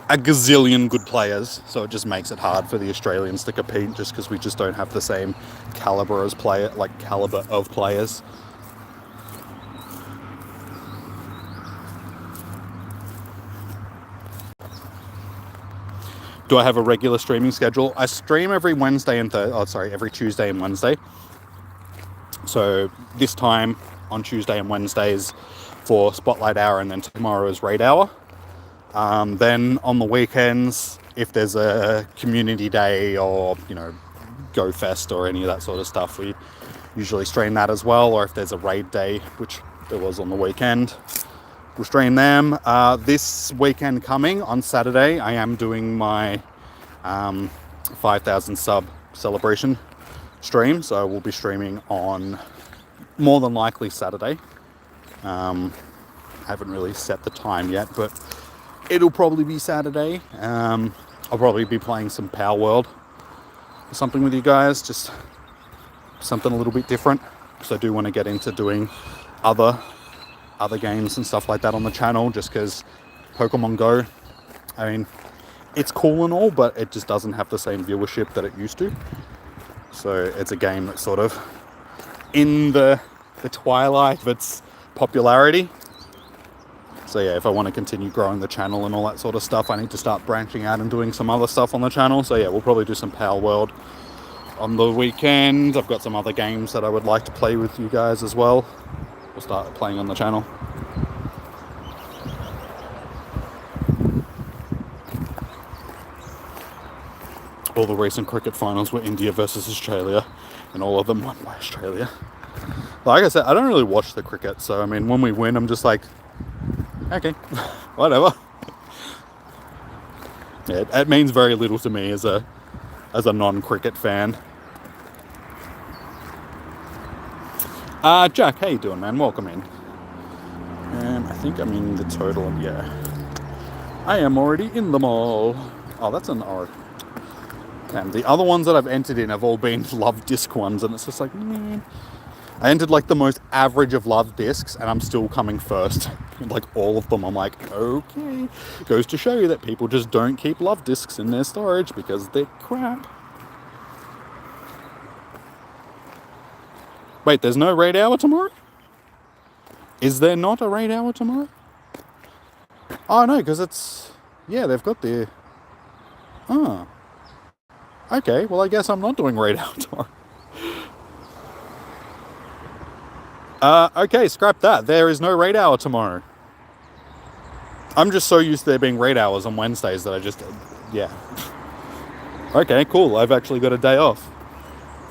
a gazillion good players, so it just makes it hard for the Australians to compete, just because we just don't have the same caliber of players. Do I have a regular streaming schedule? I stream every Tuesday and Wednesday. So this time on Tuesday and Wednesdays for Spotlight Hour, and then tomorrow is Raid Hour. Then on the weekends, if there's a community day or, Go Fest or any of that sort of stuff, we usually stream that as well. Or if there's a raid day, which there was on the weekend, we'll stream them. This weekend coming on Saturday, I am doing my 5,000 sub celebration stream. So we'll be streaming on more than likely Saturday. I haven't really set the time yet, but it'll probably be Saturday. I'll probably be playing some Power World or something with you guys, just something a little bit different. So I do want to get into doing other games and stuff like that on the channel, just because Pokemon Go, I mean, it's cool and all, but it just doesn't have the same viewership that it used to. So it's a game that's sort of in the twilight of its popularity. So yeah, if I want to continue growing the channel and all that sort of stuff, I need to start branching out and doing some other stuff on the channel. So yeah, we'll probably do some Power World on the weekend. I've got some other games that I would like to play with you guys as well. We'll start playing on the channel. All the recent cricket finals were India versus Australia, and all of them won by Australia. Like I said, I don't really watch the cricket, so I mean, when we win, I'm just like, okay, whatever. Yeah, it means very little to me as a non-cricket fan. Jack, how you doing, man? Welcome in. I think I'm in the total, yeah. I am already in the mall. Oh, that's an R. Damn, the other ones that I've entered in have all been love disc ones, and it's just like, man. I entered like the most average of love discs, and I'm still coming first. Like all of them, I'm like, okay. Goes to show you that people just don't keep love discs in their storage because they're crap. Wait, there's no raid hour tomorrow? Is there not a raid hour tomorrow? Oh no, because it's, yeah, they've got the, oh. Okay, well I guess I'm not doing raid hour tomorrow. Okay, scrap that. There is no raid hour tomorrow. I'm just so used to there being raid hours on Wednesdays that I just, yeah. Okay, cool. I've actually got a day off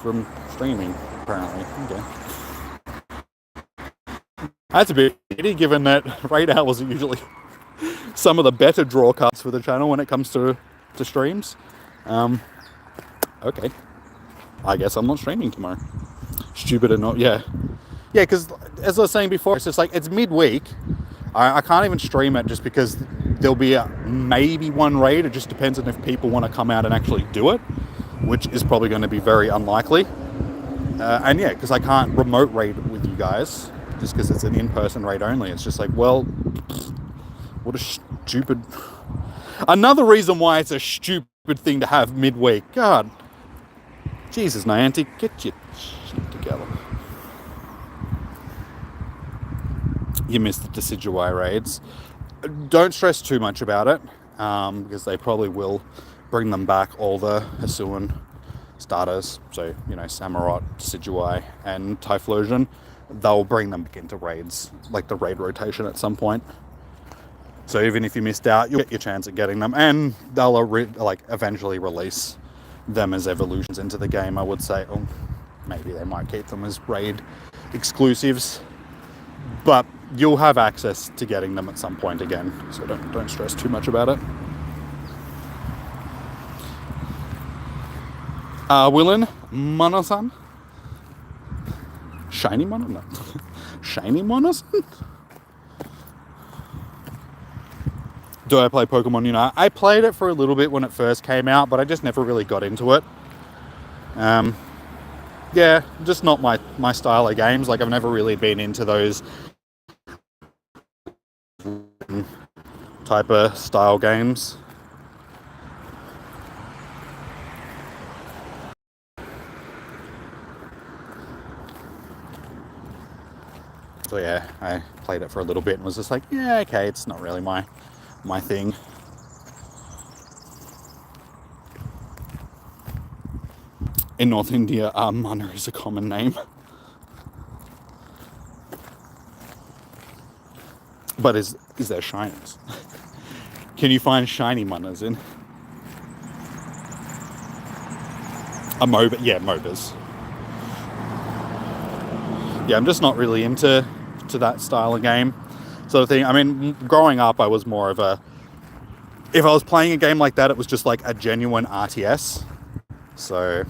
from streaming, apparently. Okay. That's a bit pity, given that raid hours are usually some of the better draw cards for the channel when it comes to streams. Okay. I guess I'm not streaming tomorrow. Stupid or not, yeah. Yeah, because as I was saying before, it's just like, it's midweek. I can't even stream it just because there'll be maybe one raid. It just depends on if people want to come out and actually do it, which is probably going to be very unlikely. And yeah, because I can't remote raid with you guys just because it's an in-person raid only. It's just like, well, what a stupid... Another reason why it's a stupid thing to have midweek. God. Jesus, Niantic, get your shit together. You missed the Decidueye raids. Don't stress too much about it, because they probably will bring them back, all the Hisuian starters. So, you know, Samurott, Decidueye, and Typhlosion. They'll bring them back into raids, like the raid rotation at some point. So even if you missed out, you'll get your chance at getting them, and they'll eventually release them as evolutions into the game, I would say. Or maybe they might keep them as raid exclusives, but you'll have access to getting them at some point again, so don't stress too much about it. Willin, Munna-san? Shiny Munna? No. Shiny Munna-san? Do I play Pokemon Unite? I played it for a little bit when it first came out, but I just never really got into it. Yeah, just not my style of games. Like, I've never really been into those type of style games. So yeah, I played it for a little bit and was just like, yeah, okay, it's not really my thing. In North India, Munna is a common name. But is there shinies? Can you find shiny Munnas in? A MOBA? Yeah, MOBAs. Yeah, I'm just not really into that style of game sort of thing. I mean, growing up, I was more of a... If I was playing a game like that, it was just like a genuine RTS. So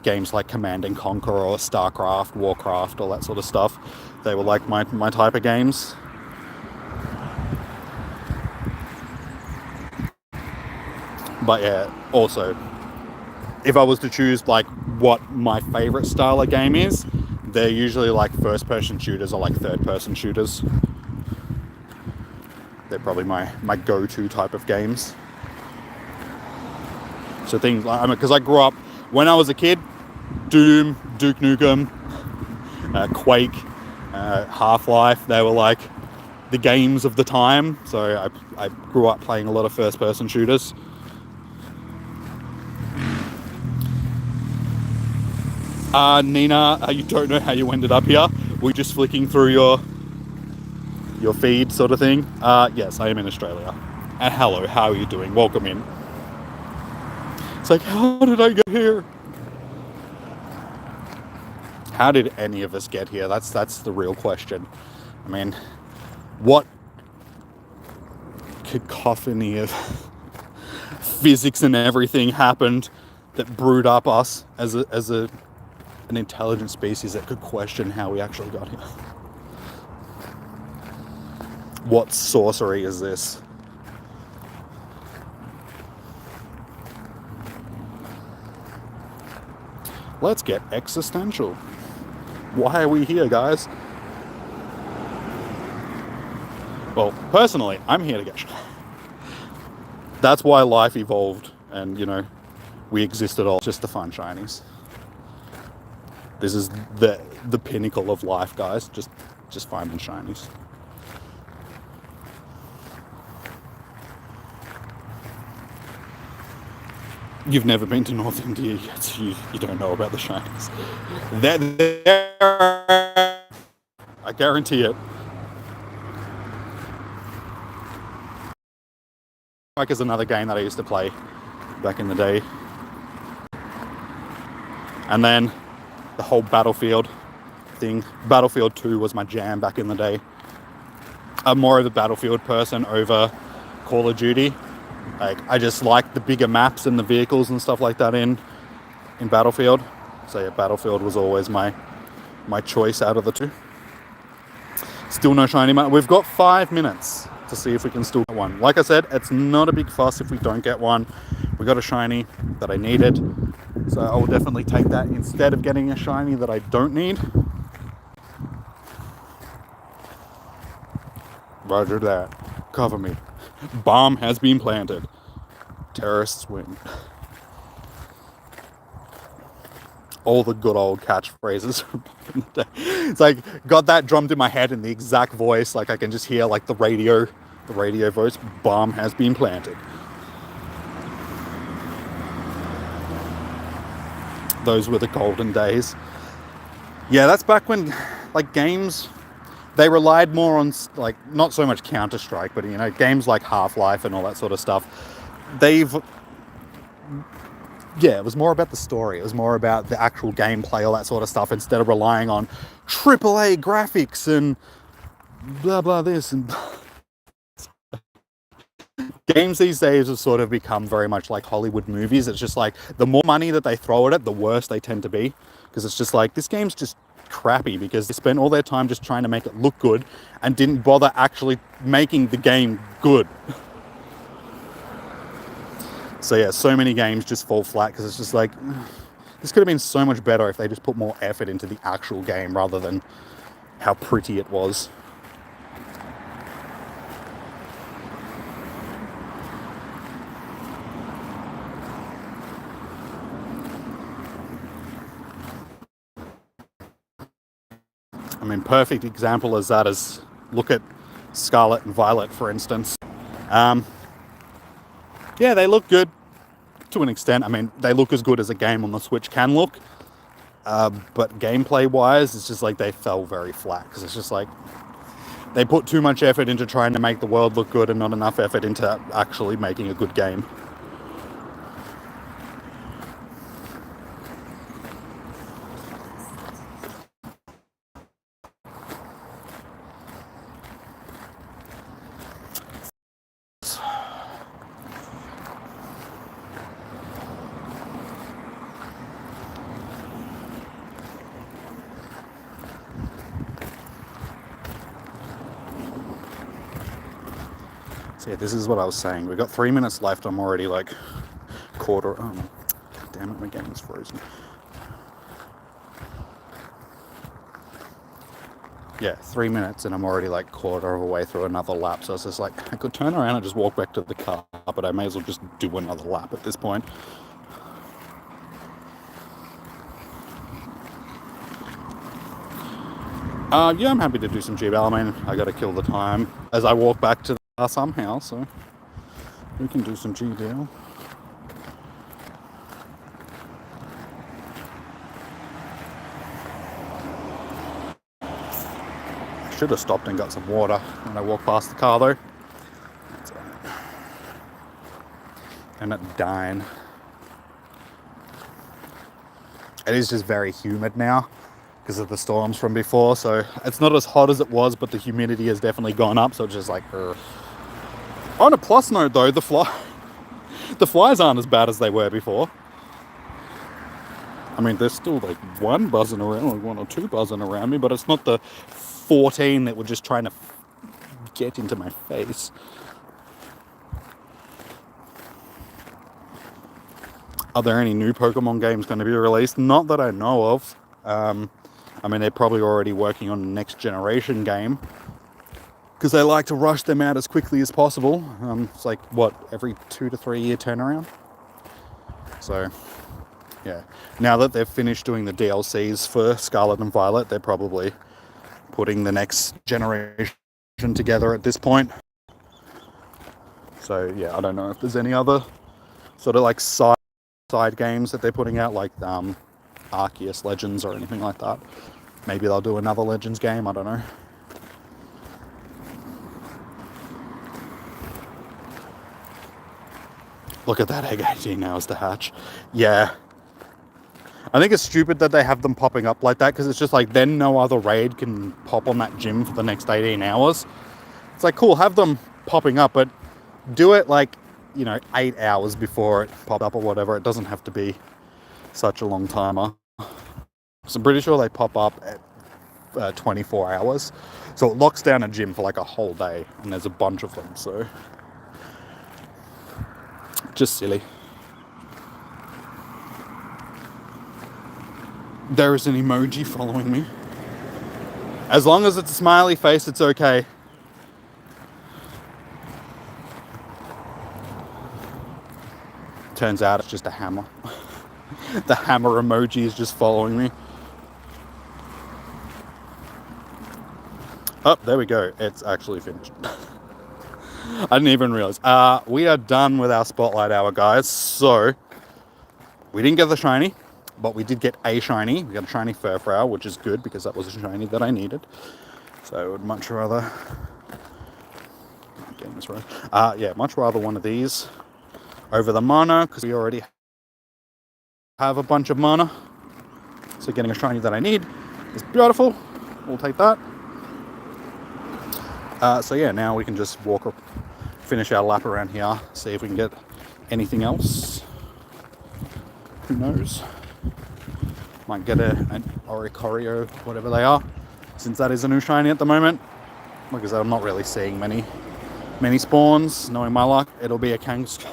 games like Command and Conquer or StarCraft, Warcraft, all that sort of stuff, they were like my type of games. But yeah, also, if I was to choose like what my favorite style of game is, they're usually like first-person shooters or like third-person shooters. They're probably my go-to type of games. So things like, because I grew up, when I was a kid, Doom, Duke Nukem, Quake, Half-Life, they were like the games of the time. So I grew up playing a lot of first-person shooters. Nina, you don't know how you ended up here. We're just flicking through your feed sort of thing. Yes, I am in Australia. And hello, how are you doing? Welcome in. It's like, how did I get here? How did any of us get here? That's the real question. I mean, what cacophony of physics and everything happened that brewed up us as an intelligent species that could question how we actually got here? What sorcery is this? Let's get existential. Why are we here, guys? Well, personally, I'm here to get shot. That's why life evolved, and, you know, we exist at all just to find shinies. This is the pinnacle of life, guys. Just finding shinies. You've never been to North India yet, so you don't know about the shinies. They're there. I guarantee it. Like is another game that I used to play back in the day. And then the whole Battlefield thing. Battlefield 2 was my jam back in the day. I'm more of a Battlefield person over Call of Duty. Like, I just like the bigger maps and the vehicles and stuff like that in Battlefield. So yeah, Battlefield was always my choice out of the two. Still no shiny Munna. We've got 5 minutes to see if we can still get one. Like I said, it's not a big fuss if we don't get one. We got a shiny that I needed, so I will definitely take that instead of getting a shiny that I don't need. Roger that. Cover me. Bomb has been planted. Terrorists win. All the good old catchphrases from back in the day. It's like, got that drummed in my head in the exact voice. Like I can just hear like the radio voice. Bomb has been planted. Those were the golden days. Yeah, that's back when like games, they relied more on like, not so much Counter-Strike, but you know, games like Half-Life and all that sort of stuff. It was more about the story. It was more about the actual gameplay, all that sort of stuff, instead of relying on AAA graphics and blah, blah, this. And games these days have sort of become very much like Hollywood movies. It's just like, the more money that they throw at it, the worse they tend to be. Because it's just like, this game's just crappy because they spent all their time just trying to make it look good and didn't bother actually making the game good. So yeah, so many games just fall flat because it's just like, this could have been so much better if they just put more effort into the actual game rather than how pretty it was. I mean, perfect example as that is, look at Scarlet and Violet, for instance. Yeah, they look good to an extent. I mean, they look as good as a game on the Switch can look. But gameplay-wise, it's just like they fell very flat. Because it's just like, they put too much effort into trying to make the world look good and not enough effort into actually making a good game. So yeah, this is what I was saying. We've got 3 minutes left. I'm already like God damn it, my game is frozen. Yeah, 3 minutes and I'm already like quarter of a way through another lap. So it's just like, I could turn around and just walk back to the car, but I may as well just do another lap at this point. Yeah, I'm happy to do some GBL. I mean, I gotta kill the time as I walk back to the car somehow, so we can do some GBL. I should have stopped and got some water when I walked past the car though. I'm not dying. It is just very humid now because of the storms from before, so it's not as hot as it was, but the humidity has definitely gone up, so it's just like, On a plus note though, the flies aren't as bad as they were before. I mean, there's still like one buzzing around, like one or two buzzing around me, but it's not the 14 that were just trying to get into my face. Are there any new Pokemon games going to be released? Not that I know of. I mean, they're probably already working on the next generation game because they like to rush them out as quickly as possible. It's like, what, every 2 to 3 year turnaround? So, yeah. Now that they've finished doing the DLCs for Scarlet and Violet, they're probably putting the next generation together at this point. So, yeah, I don't know if there's any other sort of like side games that they're putting out, like Arceus Legends or anything like that. Maybe they'll do another Legends game, I don't know. Look at that egg, 18 hours to hatch. Yeah. I think it's stupid that they have them popping up like that, because it's just like, then no other raid can pop on that gym for the next 18 hours. It's like, cool, have them popping up, but do it like, 8 hours before it popped up or whatever. It doesn't have to be such a long timer. So I'm pretty sure they pop up at 24 hours. So it locks down a gym for like a whole day, and there's a bunch of them, so just silly. There is an emoji following me. As long as it's a smiley face, it's okay. Turns out it's just a hammer. The hammer emoji is just following me. Oh, there we go. It's actually finished. I didn't even realize. We are done with our Spotlight Hour, guys. So, we didn't get the shiny, but we did get a shiny. We got a shiny Furfrou, which is good because that was a shiny that I needed. So, I would much rather... Getting this right. Yeah, much rather one of these over the mana because we already have a bunch of mana. So, getting a shiny that I need is beautiful. We'll take that. So yeah, now we can just walk up, finish our lap around here, see if we can get anything else. Who knows? Might get an Oricorio, whatever they are, since that is a new shiny at the moment. Like I said, I'm not really seeing many spawns. Knowing my luck, it'll be a Kangaskhan.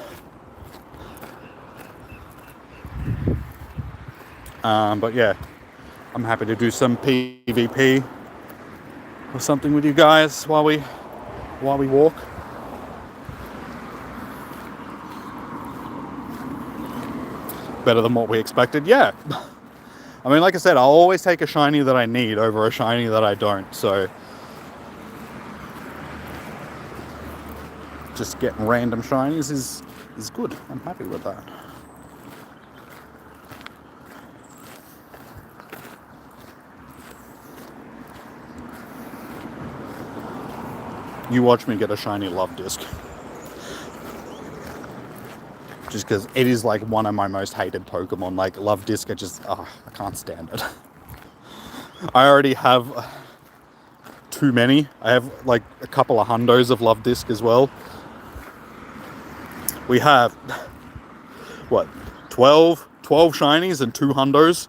But yeah, I'm happy to do some PvP or something with you guys while we walk. Better than what we expected. Yeah. I mean, like I said, I'll always take a shiny that I need over a shiny that I don't. So just getting random shinies is good. I'm happy with that. You watch me get a shiny Love Disc. Just because it is like one of my most hated Pokemon. Like Love Disc, I can't stand it. I already have too many. I have like a couple of hundos of Love Disc as well. We have, what, 12 shinies and 2 hundos.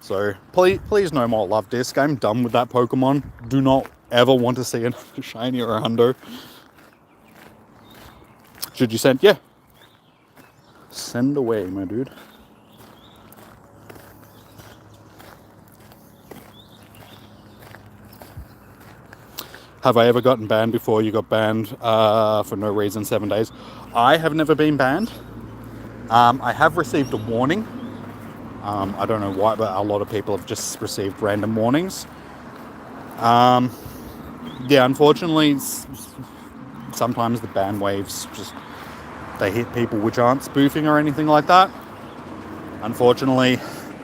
So please no more Love Disc. I'm done with that Pokemon. Do not ever want to see another shiny or a hundo. Should you send? Yeah. Send away, my dude. Have I ever gotten banned before you got banned for no reason 7 days? I have never been banned. I have received a warning. I don't know why, but a lot of people have just received random warnings. Yeah, unfortunately, sometimes the ban waves they hit people which aren't spoofing or anything like that. Unfortunately,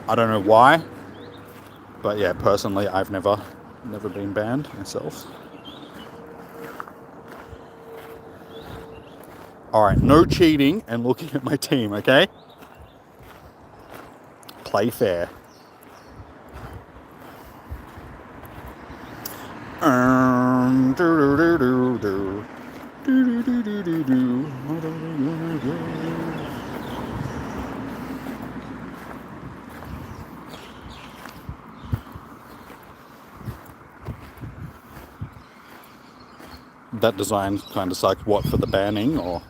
I don't know why, but yeah, personally, I've never been banned myself. All right, no cheating and looking at my team, okay? Play fair. That design kind of sucked. What, for the banning or?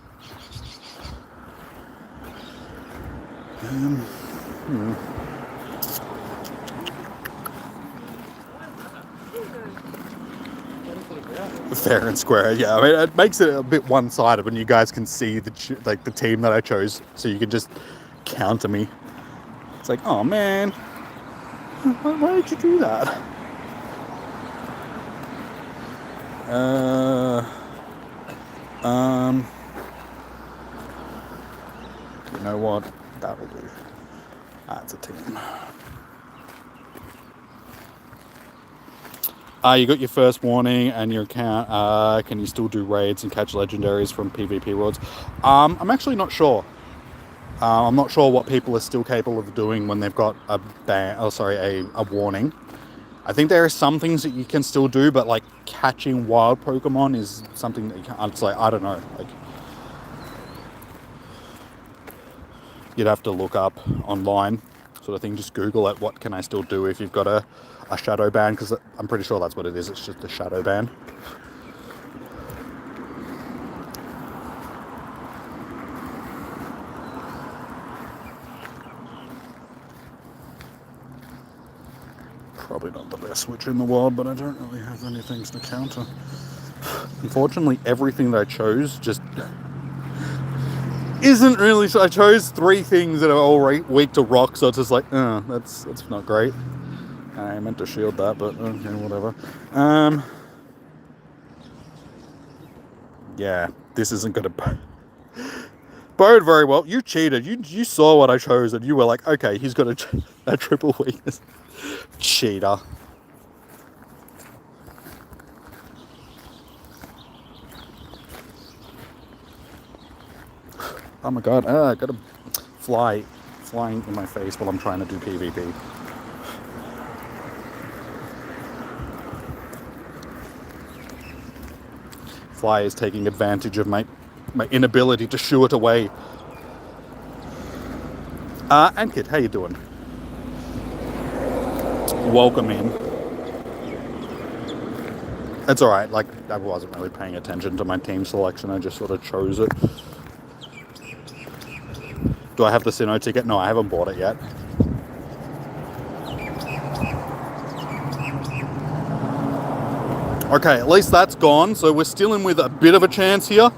Fair and square, yeah. I mean, it makes it a bit one-sided when you guys can see the team that I chose, so you can just counter me. It's like, oh man, why did you do that? You know what? That'll do. That's a team. You got your first warning and your account. Can you still do raids and catch legendaries from PvP worlds? I'm actually not sure. I'm not sure what people are still capable of doing when they've got a warning. I think there are some things that you can still do, but like catching wild Pokemon is something that you can't. It's like, I don't know. Like, you'd have to look up online, sort of thing. Just Google it. What can I still do if you've got a shadow ban? Because I'm pretty sure that's what it is. It's just a shadow ban. Probably not the best switch in the world, but I don't really have any things to counter. Unfortunately, everything that I chose just isn't really. So I chose 3 things that are all weak to rock, so it's just like, that's not great. I meant to shield that, but okay, whatever. Yeah, this isn't gonna bode very well. You cheated. You saw what I chose, and you were like, okay, he's got a triple weakness. Cheater. Oh my god, I got a fly flying in my face while I'm trying to do PvP. Fly is taking advantage of my inability to shoo it away. Ankit, how you doing? Welcome in. It's alright, like, I wasn't really paying attention to my team selection, I just sort of chose it. Do I have the Sinnoh ticket? No, I haven't bought it yet. Okay, at least that's gone, so we're still in with a bit of a chance here.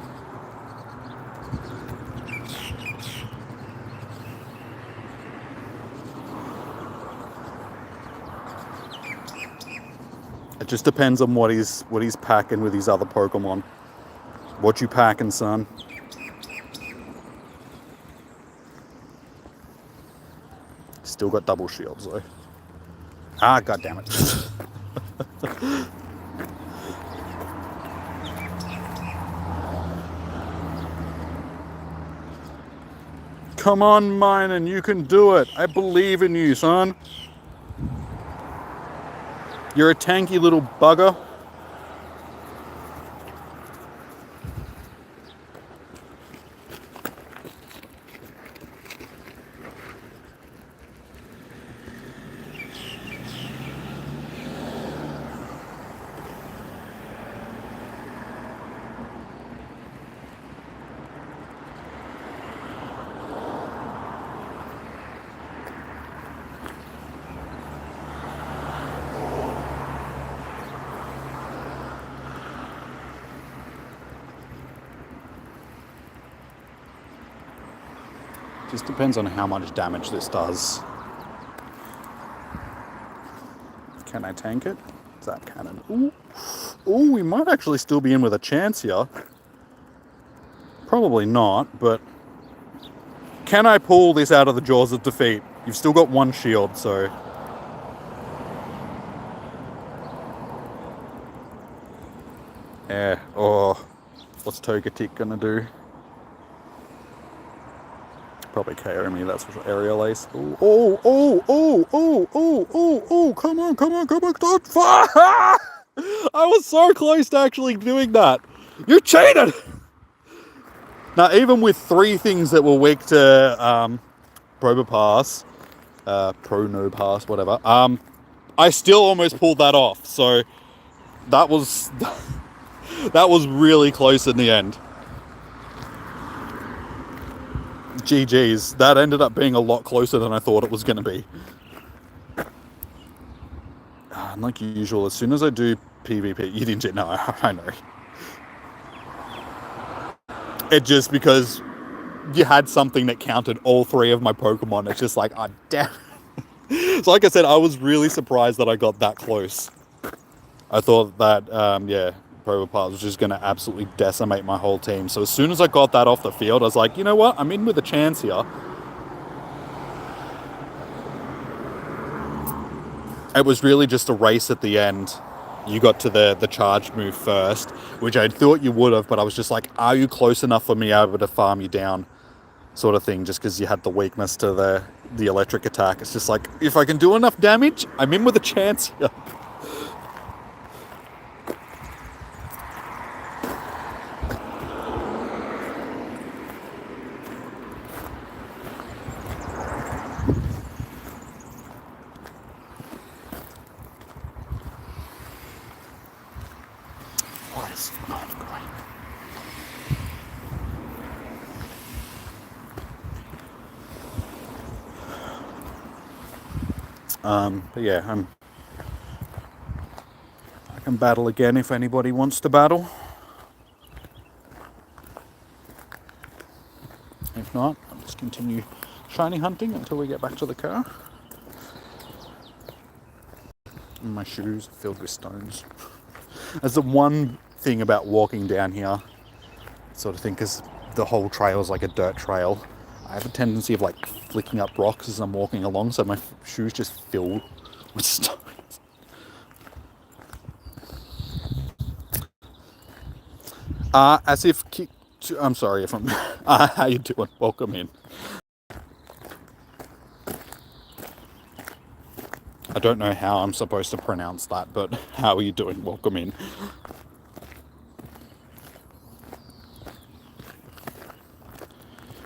It just depends on what he's packing with his other Pokemon. What you packing, son? Still got double shields though. Ah, god damn it. Come on, Minun, you can do it. I believe in you, son. You're a tanky little bugger. Just depends on how much damage this does. Can I tank it? Zap cannon. Ooh. Ooh, we might actually still be in with a chance here. Probably not, but... Can I pull this out of the jaws of defeat? You've still got 1 shield, so... Yeah, oh... What's Togetic gonna do? Probably KO me, that's for Aerial Ace. Ooh, oh, oh, oh, oh, oh, oh, oh, come on, come on, come on, don't fuck! I was so close to actually doing that. You cheated! Now, even with 3 things that were weak to Probopass, Pronopass, whatever, I still almost pulled that off. So that was that was really close in the end. GG's. That ended up being a lot closer than I thought it was going to be. And like usual, as soon as I do PvP, you didn't know. I know. It just because you had something that counted all 3 of my Pokemon. It's just like, oh damn. So like I said, I was really surprised that I got that close. I thought that, yeah, Probopass was just going to absolutely decimate my whole team. So as soon as I got that off the field, I was like, you know what? I'm in with a chance here. It was really just a race at the end. You got to the charge move first, which I thought you would have, but I was just like, are you close enough for me able to farm you down? Sort of thing, just because you had the weakness to the electric attack. It's just like, if I can do enough damage, I'm in with a chance here. What is not going? But yeah, I can battle again if anybody wants to battle. If not, I'll just continue shiny hunting until we get back to the car. And my shoes are filled with stones. That's the one thing about walking down here, sort of thing, because the whole trail is like a dirt trail. I have a tendency of like flicking up rocks as I'm walking along, so my shoes just fill with stones. As if... I'm sorry if I'm... how you doing? Welcome in. I don't know how I'm supposed to pronounce that, but how are you doing? Welcome in.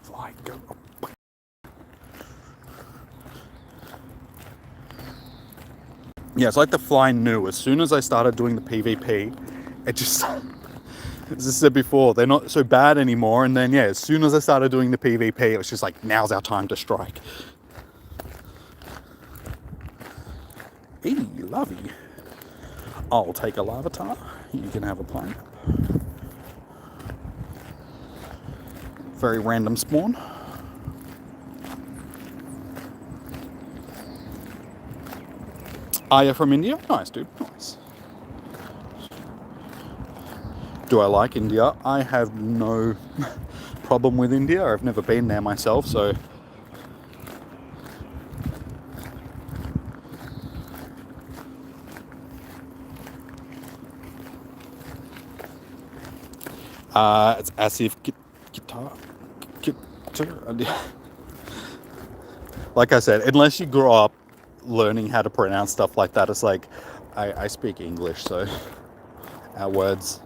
Fly, go. Yeah, it's like the fly knew. As soon as I started doing the PvP, it just... As I said before, they're not so bad anymore. And then, yeah, as soon as I started doing the PvP, it was just like, now's our time to strike. Hey, lovey. I'll take a Larvitar. You can have a plant. Very random spawn. Are you from India? Nice, dude. Nice. Do I like India? I have no problem with India. I've never been there myself, so... it's as if guitar... Like I said, unless you grow up learning how to pronounce stuff like that, it's like, I speak English, so our words...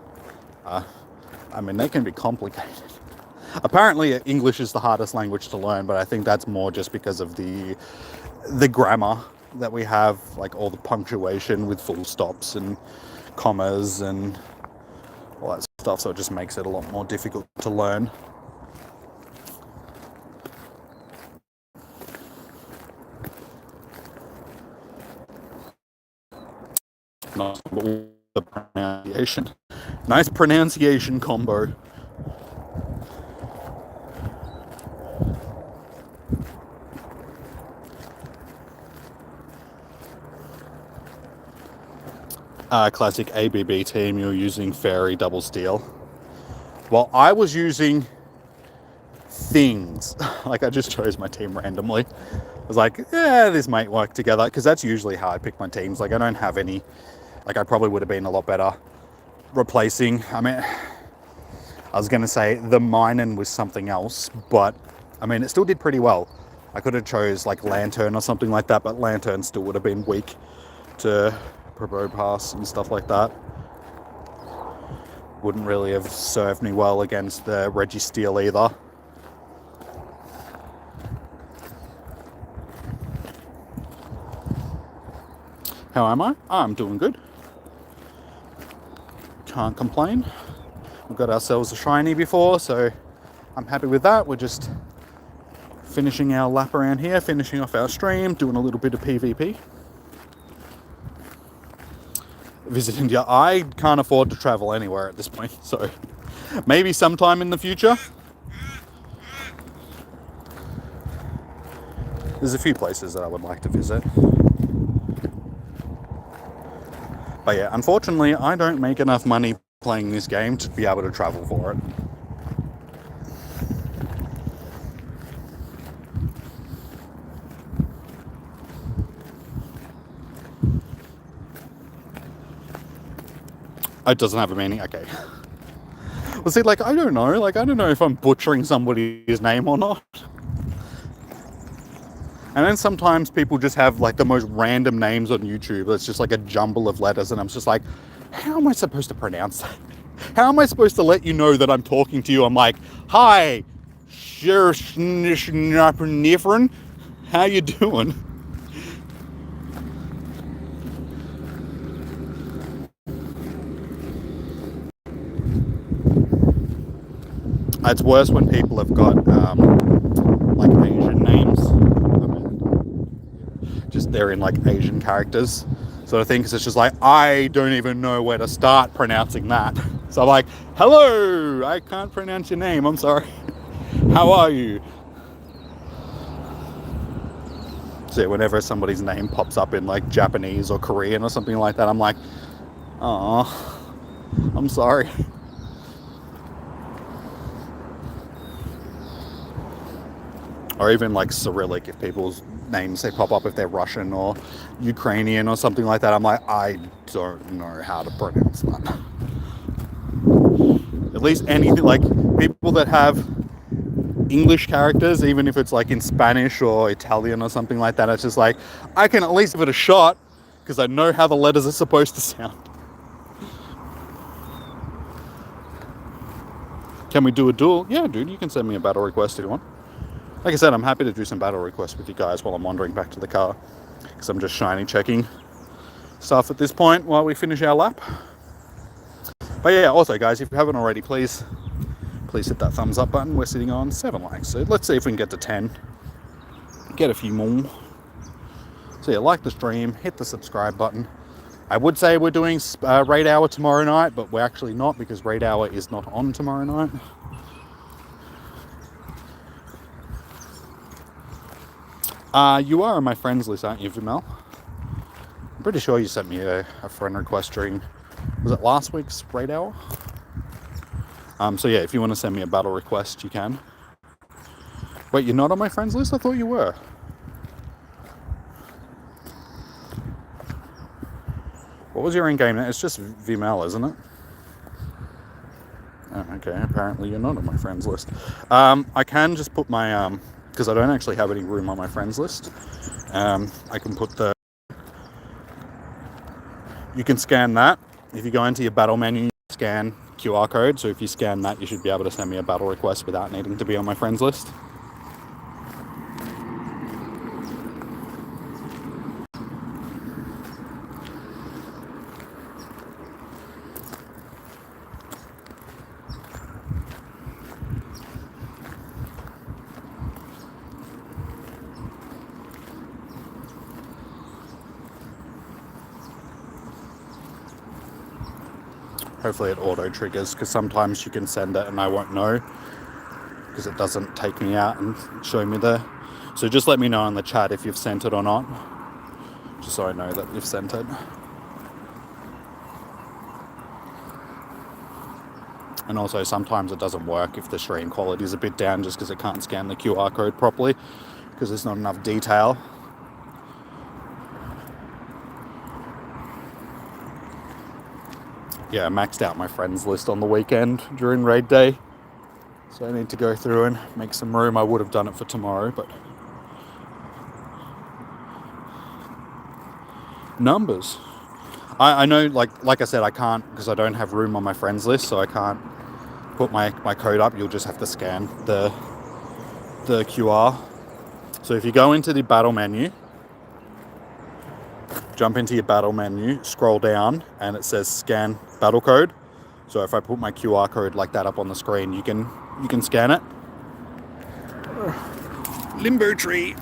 I mean, they can be complicated. Apparently, English is the hardest language to learn, but I think that's more just because of the grammar that we have, like all the punctuation with full stops and commas and all that stuff, so it just makes it a lot more difficult to learn. Not the pronunciation. Nice pronunciation combo. Classic ABB team, you're using Fairy Double Steel. Well, I was using things. Like, I just chose my team randomly. I was like, yeah, this might work together, because that's usually how I pick my teams. Like, I don't have any... Like, I probably would have been a lot better replacing... I mean, I was going to say the Minun was something else, but, I mean, it still did pretty well. I could have chose, like, Lantern or something like that, but Lantern still would have been weak to Pro Pass and stuff like that. Wouldn't really have served me well against the Registeel either. How am I? I'm doing good. Can't complain. We've got ourselves a shiny before, so I'm happy with that. We're just finishing our lap around here, finishing off our stream, doing a little bit of PvP. Visit India. I can't afford to travel anywhere at this point, so maybe sometime in the future. There's a few places that I would like to visit. But yeah, unfortunately, I don't make enough money playing this game to be able to travel for it. It doesn't have a meaning? Okay. Well, see, like, I don't know. Like, I don't know if I'm butchering somebody's name or not. And then sometimes people just have, like, the most random names on YouTube. It's just, like, a jumble of letters. And I'm just like, how am I supposed to pronounce that? How am I supposed to let you know that I'm talking to you? I'm like, hi, how you doing? It's worse when people have got, like, Asian names. I mean, just they're in, like, Asian characters sort of thing, because it's just like, I don't even know where to start pronouncing that. So I'm like, hello, I can't pronounce your name, I'm sorry. How are you? So yeah, whenever somebody's name pops up in like Japanese or Korean or something like that, I'm like, oh, I'm sorry. Or even like Cyrillic, if people's names they pop up if they're Russian or Ukrainian or something like that, I'm like, I don't know how to pronounce that. At least anything like people that have English characters, even if it's like in Spanish or Italian or something like that, it's just like, I can at least give it a shot because I know how the letters are supposed to sound. Can we do a duel? Yeah, dude, you can send me a battle request if you want. Like I said, I'm happy to do some battle requests with you guys while I'm wandering back to the car, because I'm just shiny checking stuff at this point while we finish our lap. But yeah, also guys, if you haven't already, please hit that thumbs up button. We're sitting on 7 likes, so let's see if we can get to 10. Get a few more. So yeah, like the stream, hit the subscribe button. I would say we're doing Raid Hour tomorrow night, but we're actually not, because Raid Hour is not on tomorrow night. You are on my friends list, aren't you, Vimel? I'm pretty sure you sent me a friend request during, was it last week's Raid Hour? So yeah, if you want to send me a battle request, you can. Wait, you're not on my friends list? I thought you were. What was your in-game name? It's just Vimel, isn't it? Oh, okay, apparently you're not on my friends list. I can just put my, because I don't actually have any room on my friends list. I can put the, you can scan that. If you go into your battle menu, scan QR code. So if you scan that, you should be able to send me a battle request without needing to be on my friends list. Hopefully it auto triggers, because sometimes you can send it and I won't know, because it doesn't take me out and show me there. So just let me know in the chat if you've sent it or not, just so I know that you've sent it. And also sometimes it doesn't work if the stream quality is a bit down, just because it can't scan the QR code properly, because there's not enough detail. Yeah, I maxed out my friends list on the weekend during raid day, so I need to go through and make some room. I would have done it for tomorrow, but numbers. I know, like I said, I can't, because I don't have room on my friends list, so I can't put my code up. You'll just have to scan the QR. So if you go into the battle menu, jump into your battle menu, scroll down, and it says scan battle code. So if I put my QR code like that up on the screen, you can scan it. Limbo tree.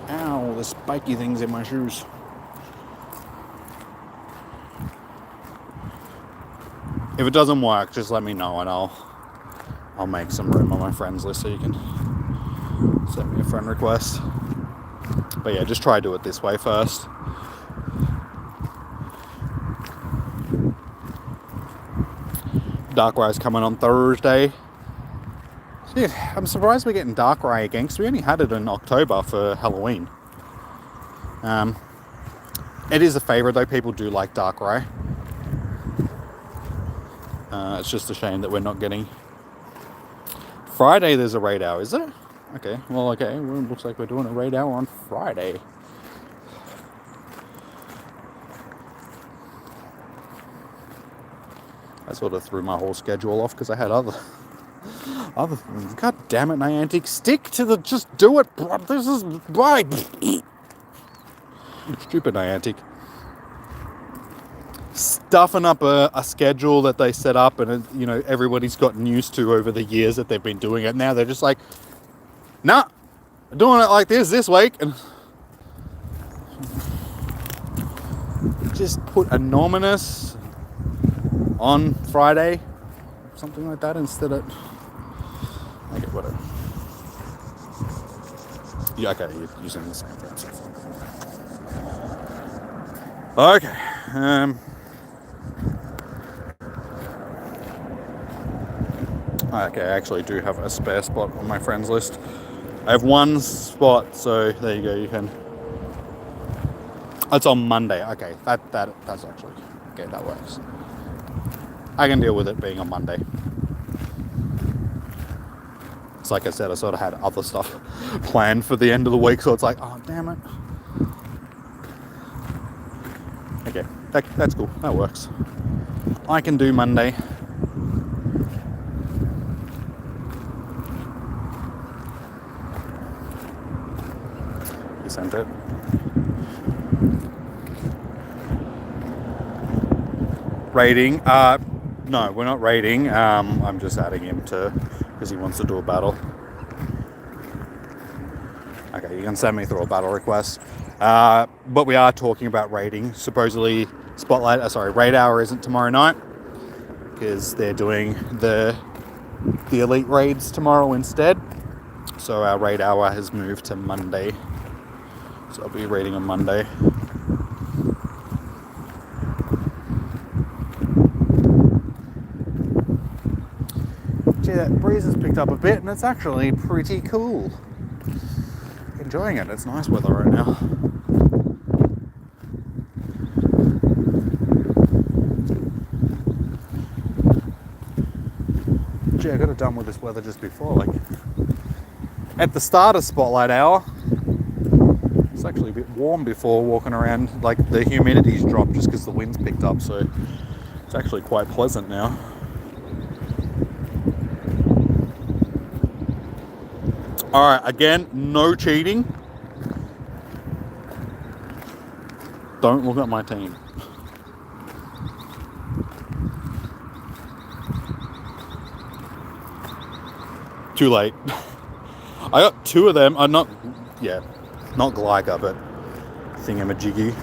Ow, the spiky things in my shoes. If it doesn't work, just let me know and I'll make some room on my friends list so you can send me a friend request. But yeah, just try to do it this way first. Darkrai's coming on Thursday. So yeah, I'm surprised we're getting Darkrai again, because we only had it in October for Halloween. It is a favourite though, people do like Darkrai. It's just a shame that we're not getting... Friday there's a raid hour, is there? Okay, well, okay, well, it looks like we're doing a raid hour on Friday. I sort of threw my whole schedule off because I had other things. God damn it, Niantic, stick to the... Just do it, bro. This is right. Stupid Niantic. Stop. stuffing up a schedule that they set up, and you know, everybody's gotten used to over the years that they've been doing it. Now they're just like, nah, I'm doing it like this week, and just put Anonymous on Friday, something like that, instead of, okay, whatever. Yeah, okay, you're using the same thing. So. Okay. Okay, I actually do have a spare spot on my friends list. I have one spot, so there you go. You can. It's on Monday. Okay, that's actually okay. That works. I can deal with it being on Monday. It's like I said, I sort of had other stuff planned for the end of the week, so it's like, oh damn it. Okay, that's cool. That works. I can do Monday. You sent it. Rating? No, we're not rating. I'm just adding him to, because he wants to do a battle. Okay, you can send me through a battle request. But we are talking about raiding. Supposedly, Raid Hour isn't tomorrow night, because they're doing the elite raids tomorrow instead. So our Raid Hour has moved to Monday. So I'll be raiding on Monday. Gee, that breeze has picked up a bit, and it's actually pretty cool. Enjoying it. It's nice weather right now. Gee, I could have done with this weather just before. Like at the start of Spotlight Hour, it's actually a bit warm before walking around. Like the humidity's dropped just because the wind's picked up, so it's actually quite pleasant now. Alright, again, no cheating. Don't look at my team. Too late. I got two of them. Not Gliga, but Thingamajiggy.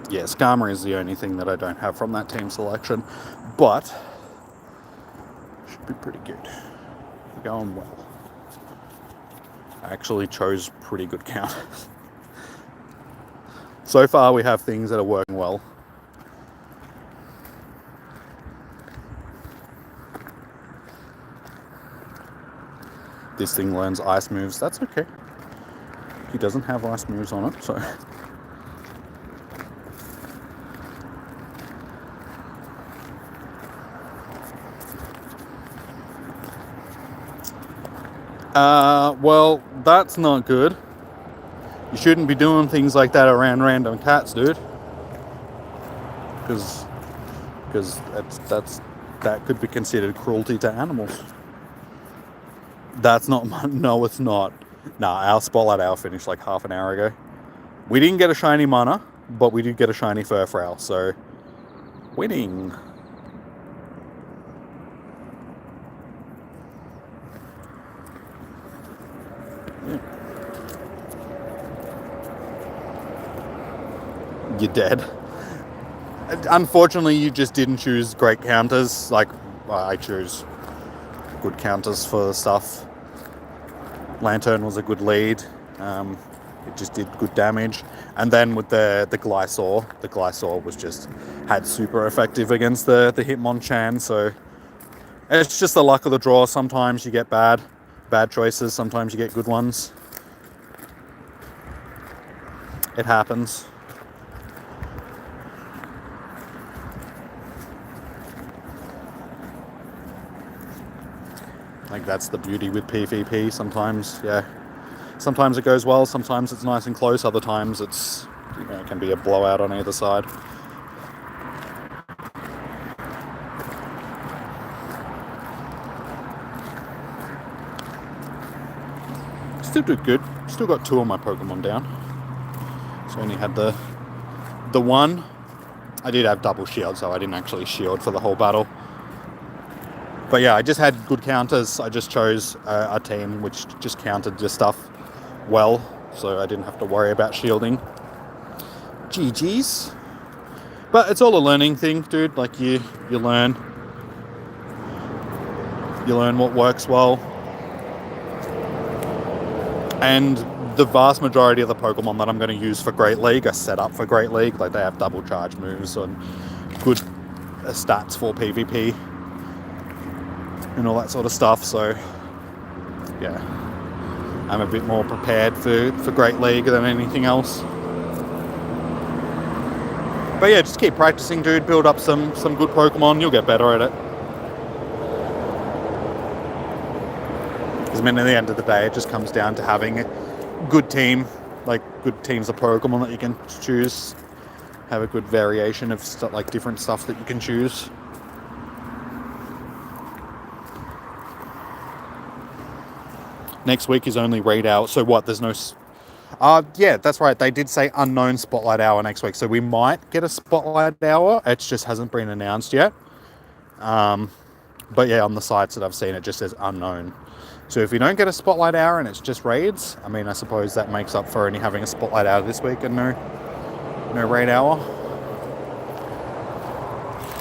Yeah, Skarmory is the only thing that I don't have from that team selection, but should be pretty good. We're going well. I actually chose pretty good counters. So far we have things that are working well. This thing learns ice moves. That's okay. He doesn't have ice moves on it, so... well, that's not good. You shouldn't be doing things like that around random cats, dude. Because that could be considered cruelty to animals. That's not... No, it's not. Nah, our Spotlight Hour finished like half an hour ago. We didn't get a shiny Munna, but we did get a shiny Furfrou, so... winning. You're dead. Unfortunately, you just didn't choose great counters. Like, I chose good counters for stuff. Lantern was a good lead. It just did good damage. And then with the Glysaur was just had super effective against the Hitmonchan, so it's just the luck of the draw. Sometimes you get bad choices, sometimes you get good ones. It happens. Like, that's the beauty with PvP. Sometimes, yeah, sometimes it goes well, sometimes it's nice and close, other times it's, you know, it can be a blowout on either side. Still did good. Still got 2 of my Pokemon down. So I only had the one. I did have double shield, so I didn't actually shield for the whole battle. But yeah, I just had good counters. I just chose a team which just countered the stuff well, so I didn't have to worry about shielding. GG's. But it's all a learning thing, dude. Like, you learn. You learn what works well. And the vast majority of the Pokemon that I'm going to use for Great League are set up for Great League. Like, they have double charge moves and good stats for PvP and all that sort of stuff. So yeah, I'm a bit more prepared for Great League than anything else. But yeah, just keep practicing, dude. Build up some good Pokemon. You'll get better at it. Because, I mean, at the end of the day, it just comes down to having a good team, like good teams of Pokemon that you can choose. Have a good variation of stuff, like different stuff that you can choose. Next week is only raid hour. So what? There's no... yeah, that's right. They did say unknown Spotlight Hour next week. So we might get a Spotlight Hour. It just hasn't been announced yet. But yeah, on the sites that I've seen, it just says unknown. So if we don't get a Spotlight Hour and it's just raids, I mean, I suppose that makes up for only having a Spotlight Hour this week and no raid hour.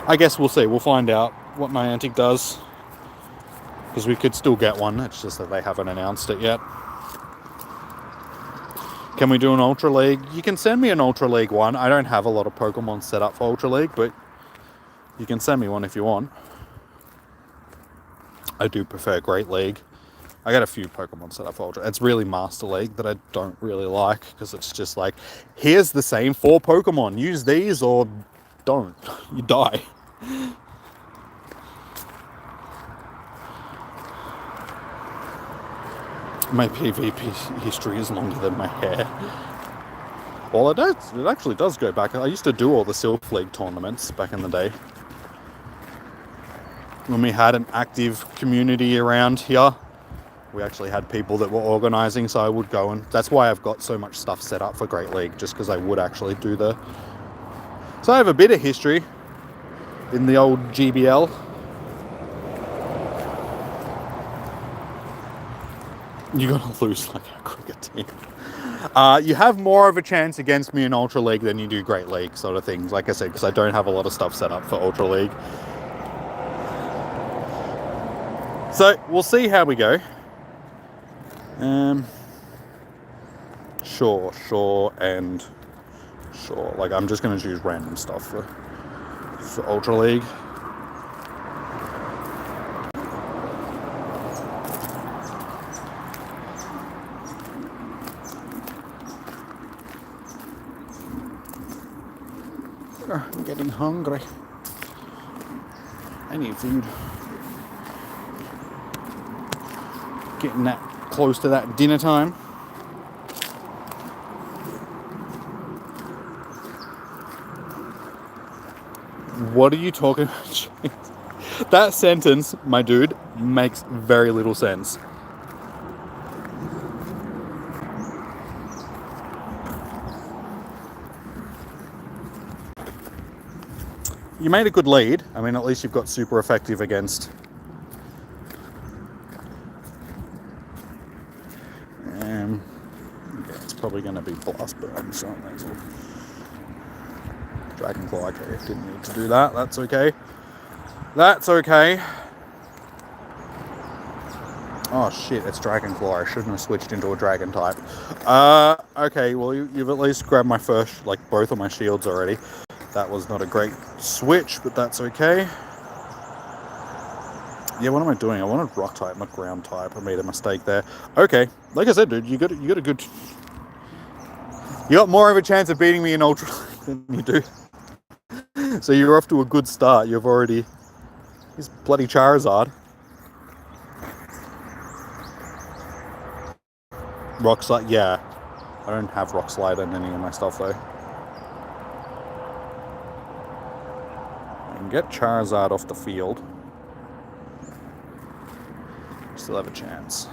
I guess we'll see. We'll find out what Niantic does. Because we could still get one. It's just that they haven't announced it yet. Can we do an Ultra League? You can send me an Ultra League one. I don't have a lot of Pokemon set up for Ultra League, but you can send me one if you want. I do prefer Great League. I got a few Pokemon set up for Ultra. It's really Master League that I don't really like, because it's just like, here's the same 4 Pokemon. Use these or don't. You die. My PvP history is longer than my hair. Well, it actually does go back. I used to do all the Sylph League tournaments back in the day, when we had an active community around here. We actually had people that were organising, so I would go, and that's why I've got so much stuff set up for Great League, just because I would actually do the... So I have a bit of history in the old GBL. You're going to lose like a cricket team. You have more of a chance against me in Ultra League than you do Great League, sort of things. Like I said, because I don't have a lot of stuff set up for Ultra League. So we'll see how we go. Sure, and sure. Like, I'm just going to choose random stuff for Ultra League. I'm getting hungry. I need food. Getting that close to that dinner time. What are you talking about? That sentence, my dude, makes very little sense. You made a good lead. I mean, at least you've got super effective against... yeah, it's probably going to be Blast Burn, so that's all. Dragon Claw, okay, didn't need to do that. That's okay. That's okay. Oh shit, it's Dragon Claw. I shouldn't have switched into a Dragon type. Okay, well, you've at least grabbed my first, like, both of my shields already. That was not a great switch, but that's okay. Yeah, what am I doing? I wanted rock type, not ground type. I made a mistake there. Okay, like I said, dude, you got a good. You got more of a chance of beating me in Ultra than you do. So you're off to a good start. You've already. He's bloody Charizard. Rock Slide, yeah. I don't have Rock Slide in any of my stuff though. I can get Charizard off the field. Still have a chance.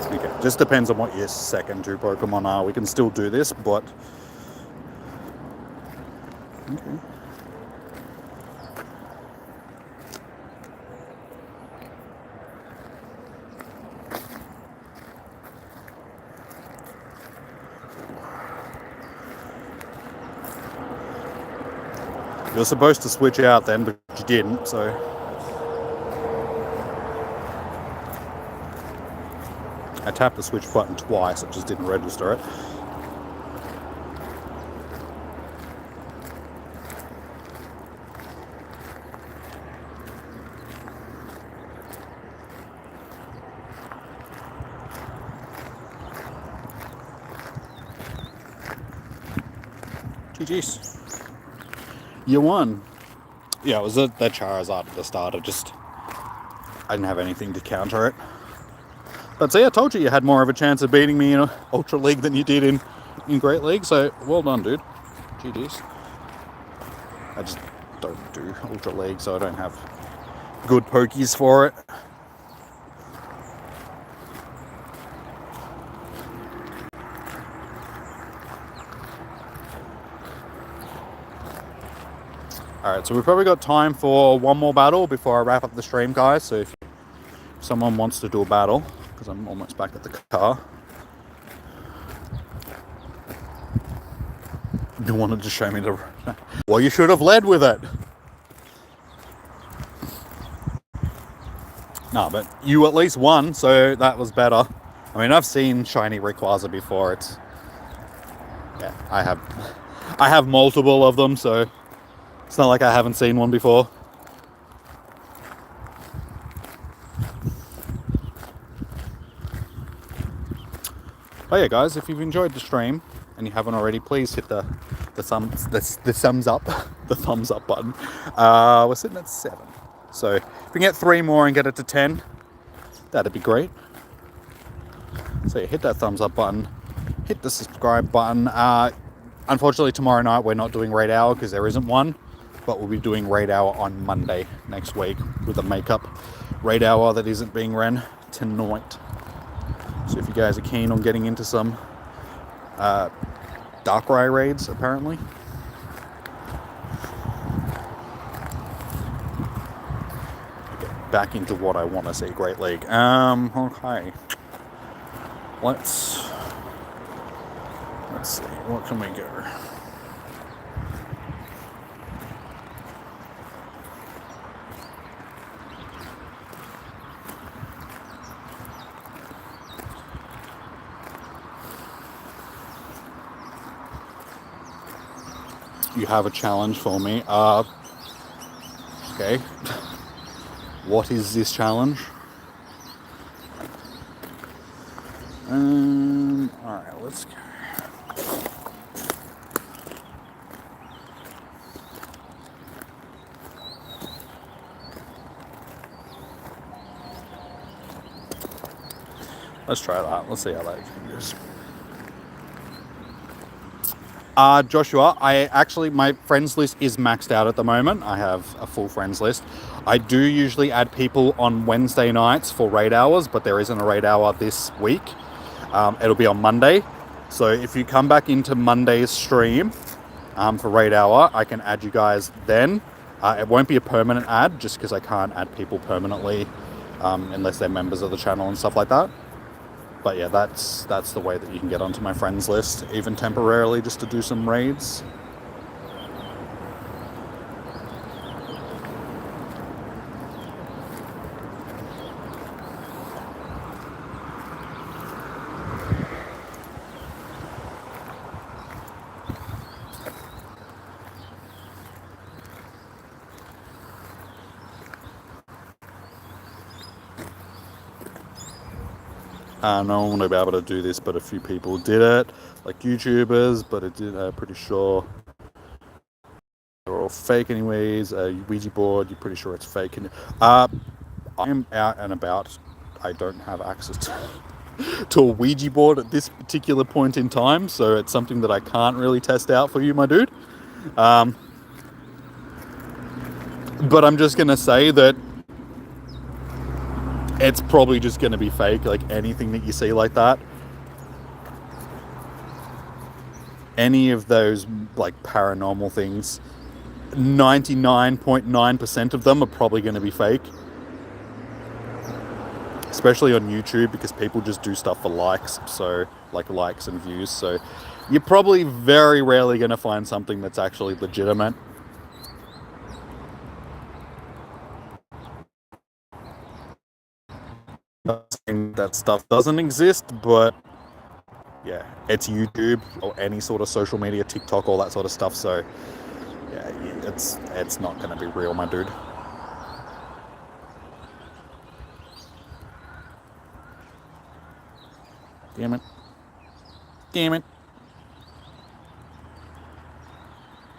Okay, just depends on what your second two Pokemon are. We can still do this, but... Okay. You're supposed to switch out then, but you didn't, so... I tapped the switch button twice, it just didn't register it. GG's. You won. Yeah, it was that Charizard at the start. I didn't have anything to counter it. But see, I told you had more of a chance of beating me in Ultra League than you did in Great League, so well done, dude. GG's. I just don't do Ultra League, so I don't have good pokies for it. Alright, so we've probably got time for one more battle before I wrap up the stream, guys. So if someone wants to do a battle, because I'm almost back at the car. You wanted to show me the... Well, you should have led with it. No, but you at least won, so that was better. I mean, I've seen shiny Rayquaza before. It's... Yeah, I have multiple of them, so... It's not like I haven't seen one before. Oh yeah, guys, if you've enjoyed the stream and you haven't already, please hit the thumbs up, the thumbs up button. We're sitting at 7, so if we can get 3 more and get it to 10, that'd be great. So yeah, hit that thumbs up button, hit the subscribe button. Unfortunately, tomorrow night we're not doing raid hour because there isn't one. But we'll be doing raid hour on Monday next week with a makeup raid hour that isn't being ran tonight. So if you guys are keen on getting into some Darkrai raids, apparently. Get back into what I want to see, Great League. Okay. Let's see, what can we go? You have a challenge for me. Okay. What is this challenge? Alright, let's go. Let's try that. Let's see how that goes. Joshua, my friends list is maxed out at the moment. I have a full friends list. I do usually add people on Wednesday nights for raid hours, but there isn't a raid hour this week. It'll be on Monday. So if you come back into Monday's stream for raid hour, I can add you guys then. It won't be a permanent ad, just because I can't add people permanently unless they're members of the channel and stuff like that. But yeah, that's the way that you can get onto my friends list, even temporarily, just to do some raids. No one will be able to do this, but a few people did it, like YouTubers, but it did, pretty sure they're all fake anyways. Ouija board, you're pretty sure it's fake. I'm out and about. I don't have access to a Ouija board at this particular point in time, so it's something that I can't really test out for you, my dude. But I'm just going to say that it's probably just going to be fake, like anything that you see like that. Any of those like paranormal things, 99.9% of them are probably going to be fake. Especially on YouTube, because people just do stuff for likes, so like likes and views. So you're probably very rarely going to find something that's actually legitimate. That stuff doesn't exist, but yeah, it's YouTube or any sort of social media, TikTok, all that sort of stuff. So yeah, it's not going to be real, my dude. Damn it. Damn it.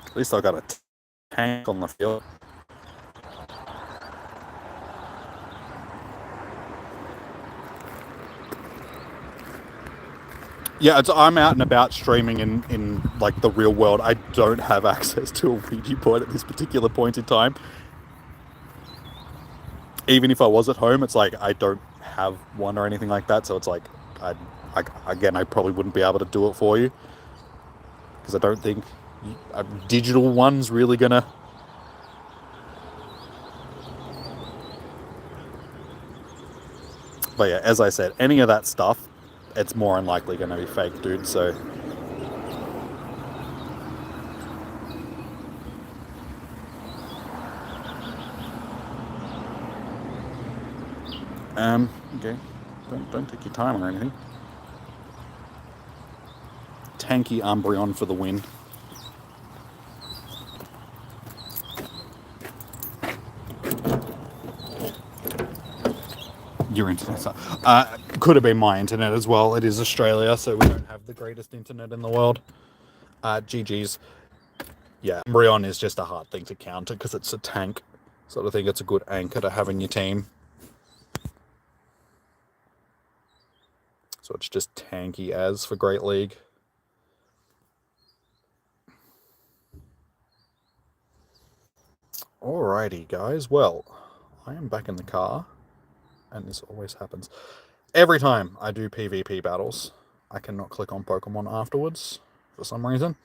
At least I got a tank on the field. Yeah, I'm out and about streaming in like the real world. I don't have access to a Ouija board at this particular point in time. Even if I was at home, it's like I don't have one or anything like that. So it's like, again, I probably wouldn't be able to do it for you, because I don't think a digital one's really gonna. But yeah, as I said, any of that stuff, it's more unlikely going to be fake, dude. So okay, don't take your time or anything. Tanky Umbreon for the win. Your internet. Could have been my internet as well. It is Australia, so we don't have the greatest internet in the world. GG's. Yeah, Umbreon is just a hard thing to counter because it's a tank sort of thing. It's a good anchor to have in your team. So it's just tanky as for Great League. Alrighty, guys. Well, I am back in the car, and this always happens. Every time I do PvP battles, I cannot click on Pokemon afterwards for some reason.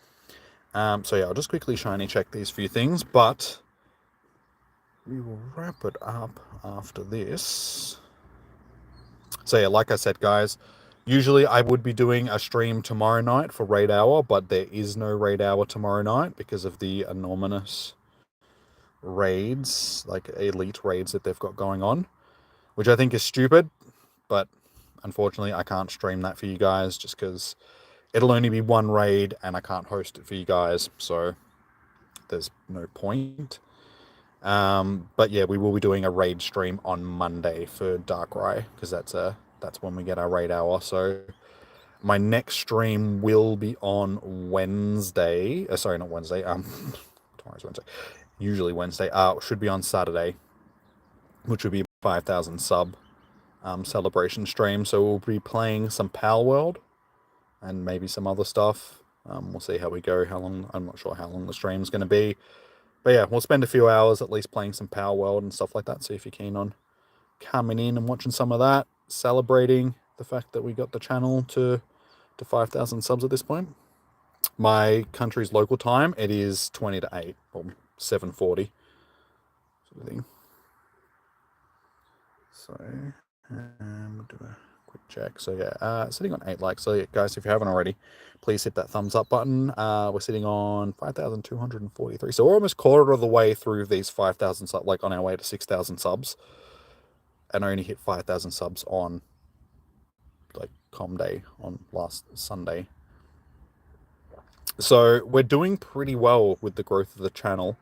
So yeah, I'll just quickly shiny check these few things, but we will wrap it up after this. So yeah, like I said, guys, usually I would be doing a stream tomorrow night for Raid Hour, but there is no Raid Hour tomorrow night because of the enormous raids, like elite raids that they've got going on, which I think is stupid, but unfortunately I can't stream that for you guys just because it'll only be one raid and I can't host it for you guys, so there's no point. But yeah, we will be doing a raid stream on Monday for Darkrai, because that's when we get our Raid Hour. So my next stream will be on Wednesday. Sorry, not Wednesday. Tomorrow's Wednesday. Usually Wednesday. Should be on Saturday, which would be 5,000 sub celebration stream. So we'll be playing some Pal World and maybe some other stuff. We'll see how we go. How long? I'm not sure how long the stream's going to be. But yeah, we'll spend a few hours at least playing some Power World and stuff like that. So if you're keen on coming in and watching some of that, celebrating the fact that we got the channel to 5,000 subs at this point. My country's local time, it is 20 to 8 or 7:40 sort of thing. So we'll do a quick check. So yeah, sitting on 8 likes. So yeah, guys, if you haven't already, please hit that thumbs up button. We're sitting on 5,243. So we're almost quarter of the way through these 5,000 subs, like on our way to 6,000 subs. And I only hit 5,000 subs on like Com Day on last Sunday. So we're doing pretty well with the growth of the channel.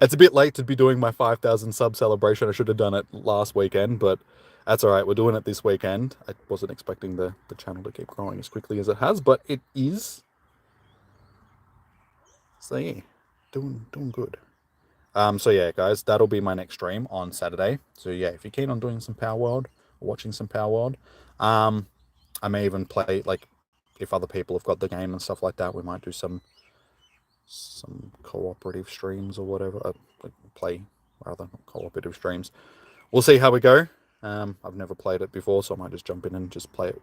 It's a bit late to be doing my 5,000 sub celebration. I should have done it last weekend, but that's all right. We're doing it this weekend. I wasn't expecting the channel to keep growing as quickly as it has, but it is. So yeah, doing good. So yeah, guys, that'll be my next stream on Saturday. So yeah, if you're keen on doing some Power World or watching some Power World, I may even play, like, if other people have got the game and stuff like that, we might do some cooperative streams or whatever. Like play rather, not cooperative streams. We'll see how we go. I've never played it before, so I might just jump in and just play it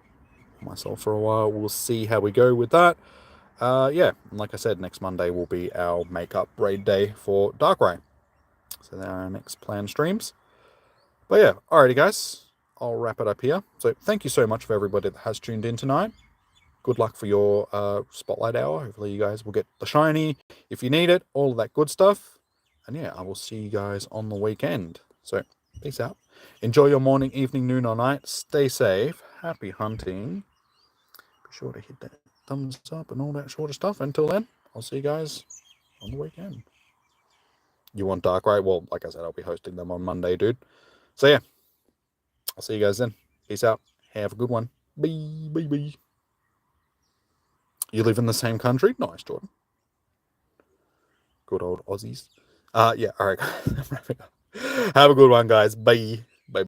myself for a while. We'll see how we go with that. Yeah, and like I said, next Monday will be our makeup raid day for Darkrai. So they're our next planned streams. But yeah, alrighty guys, I'll wrap it up here. So thank you so much for everybody that has tuned in tonight. Good luck for your Spotlight Hour. Hopefully you guys will get the shiny if you need it, all of that good stuff. And yeah, I will see you guys on the weekend. So peace out. Enjoy your morning, evening, noon, or night. Stay safe. Happy hunting. Be sure to hit that thumbs up and all that sort of stuff. Until then, I'll see you guys on the weekend. You want Darkrai? Well, like I said, I'll be hosting them on Monday, dude. So yeah, I'll see you guys then. Peace out. Have a good one. Bye, bye, bye. You live in the same country? Nice, Jordan. Good old Aussies. Yeah, all right. Have a good one, guys. Bye.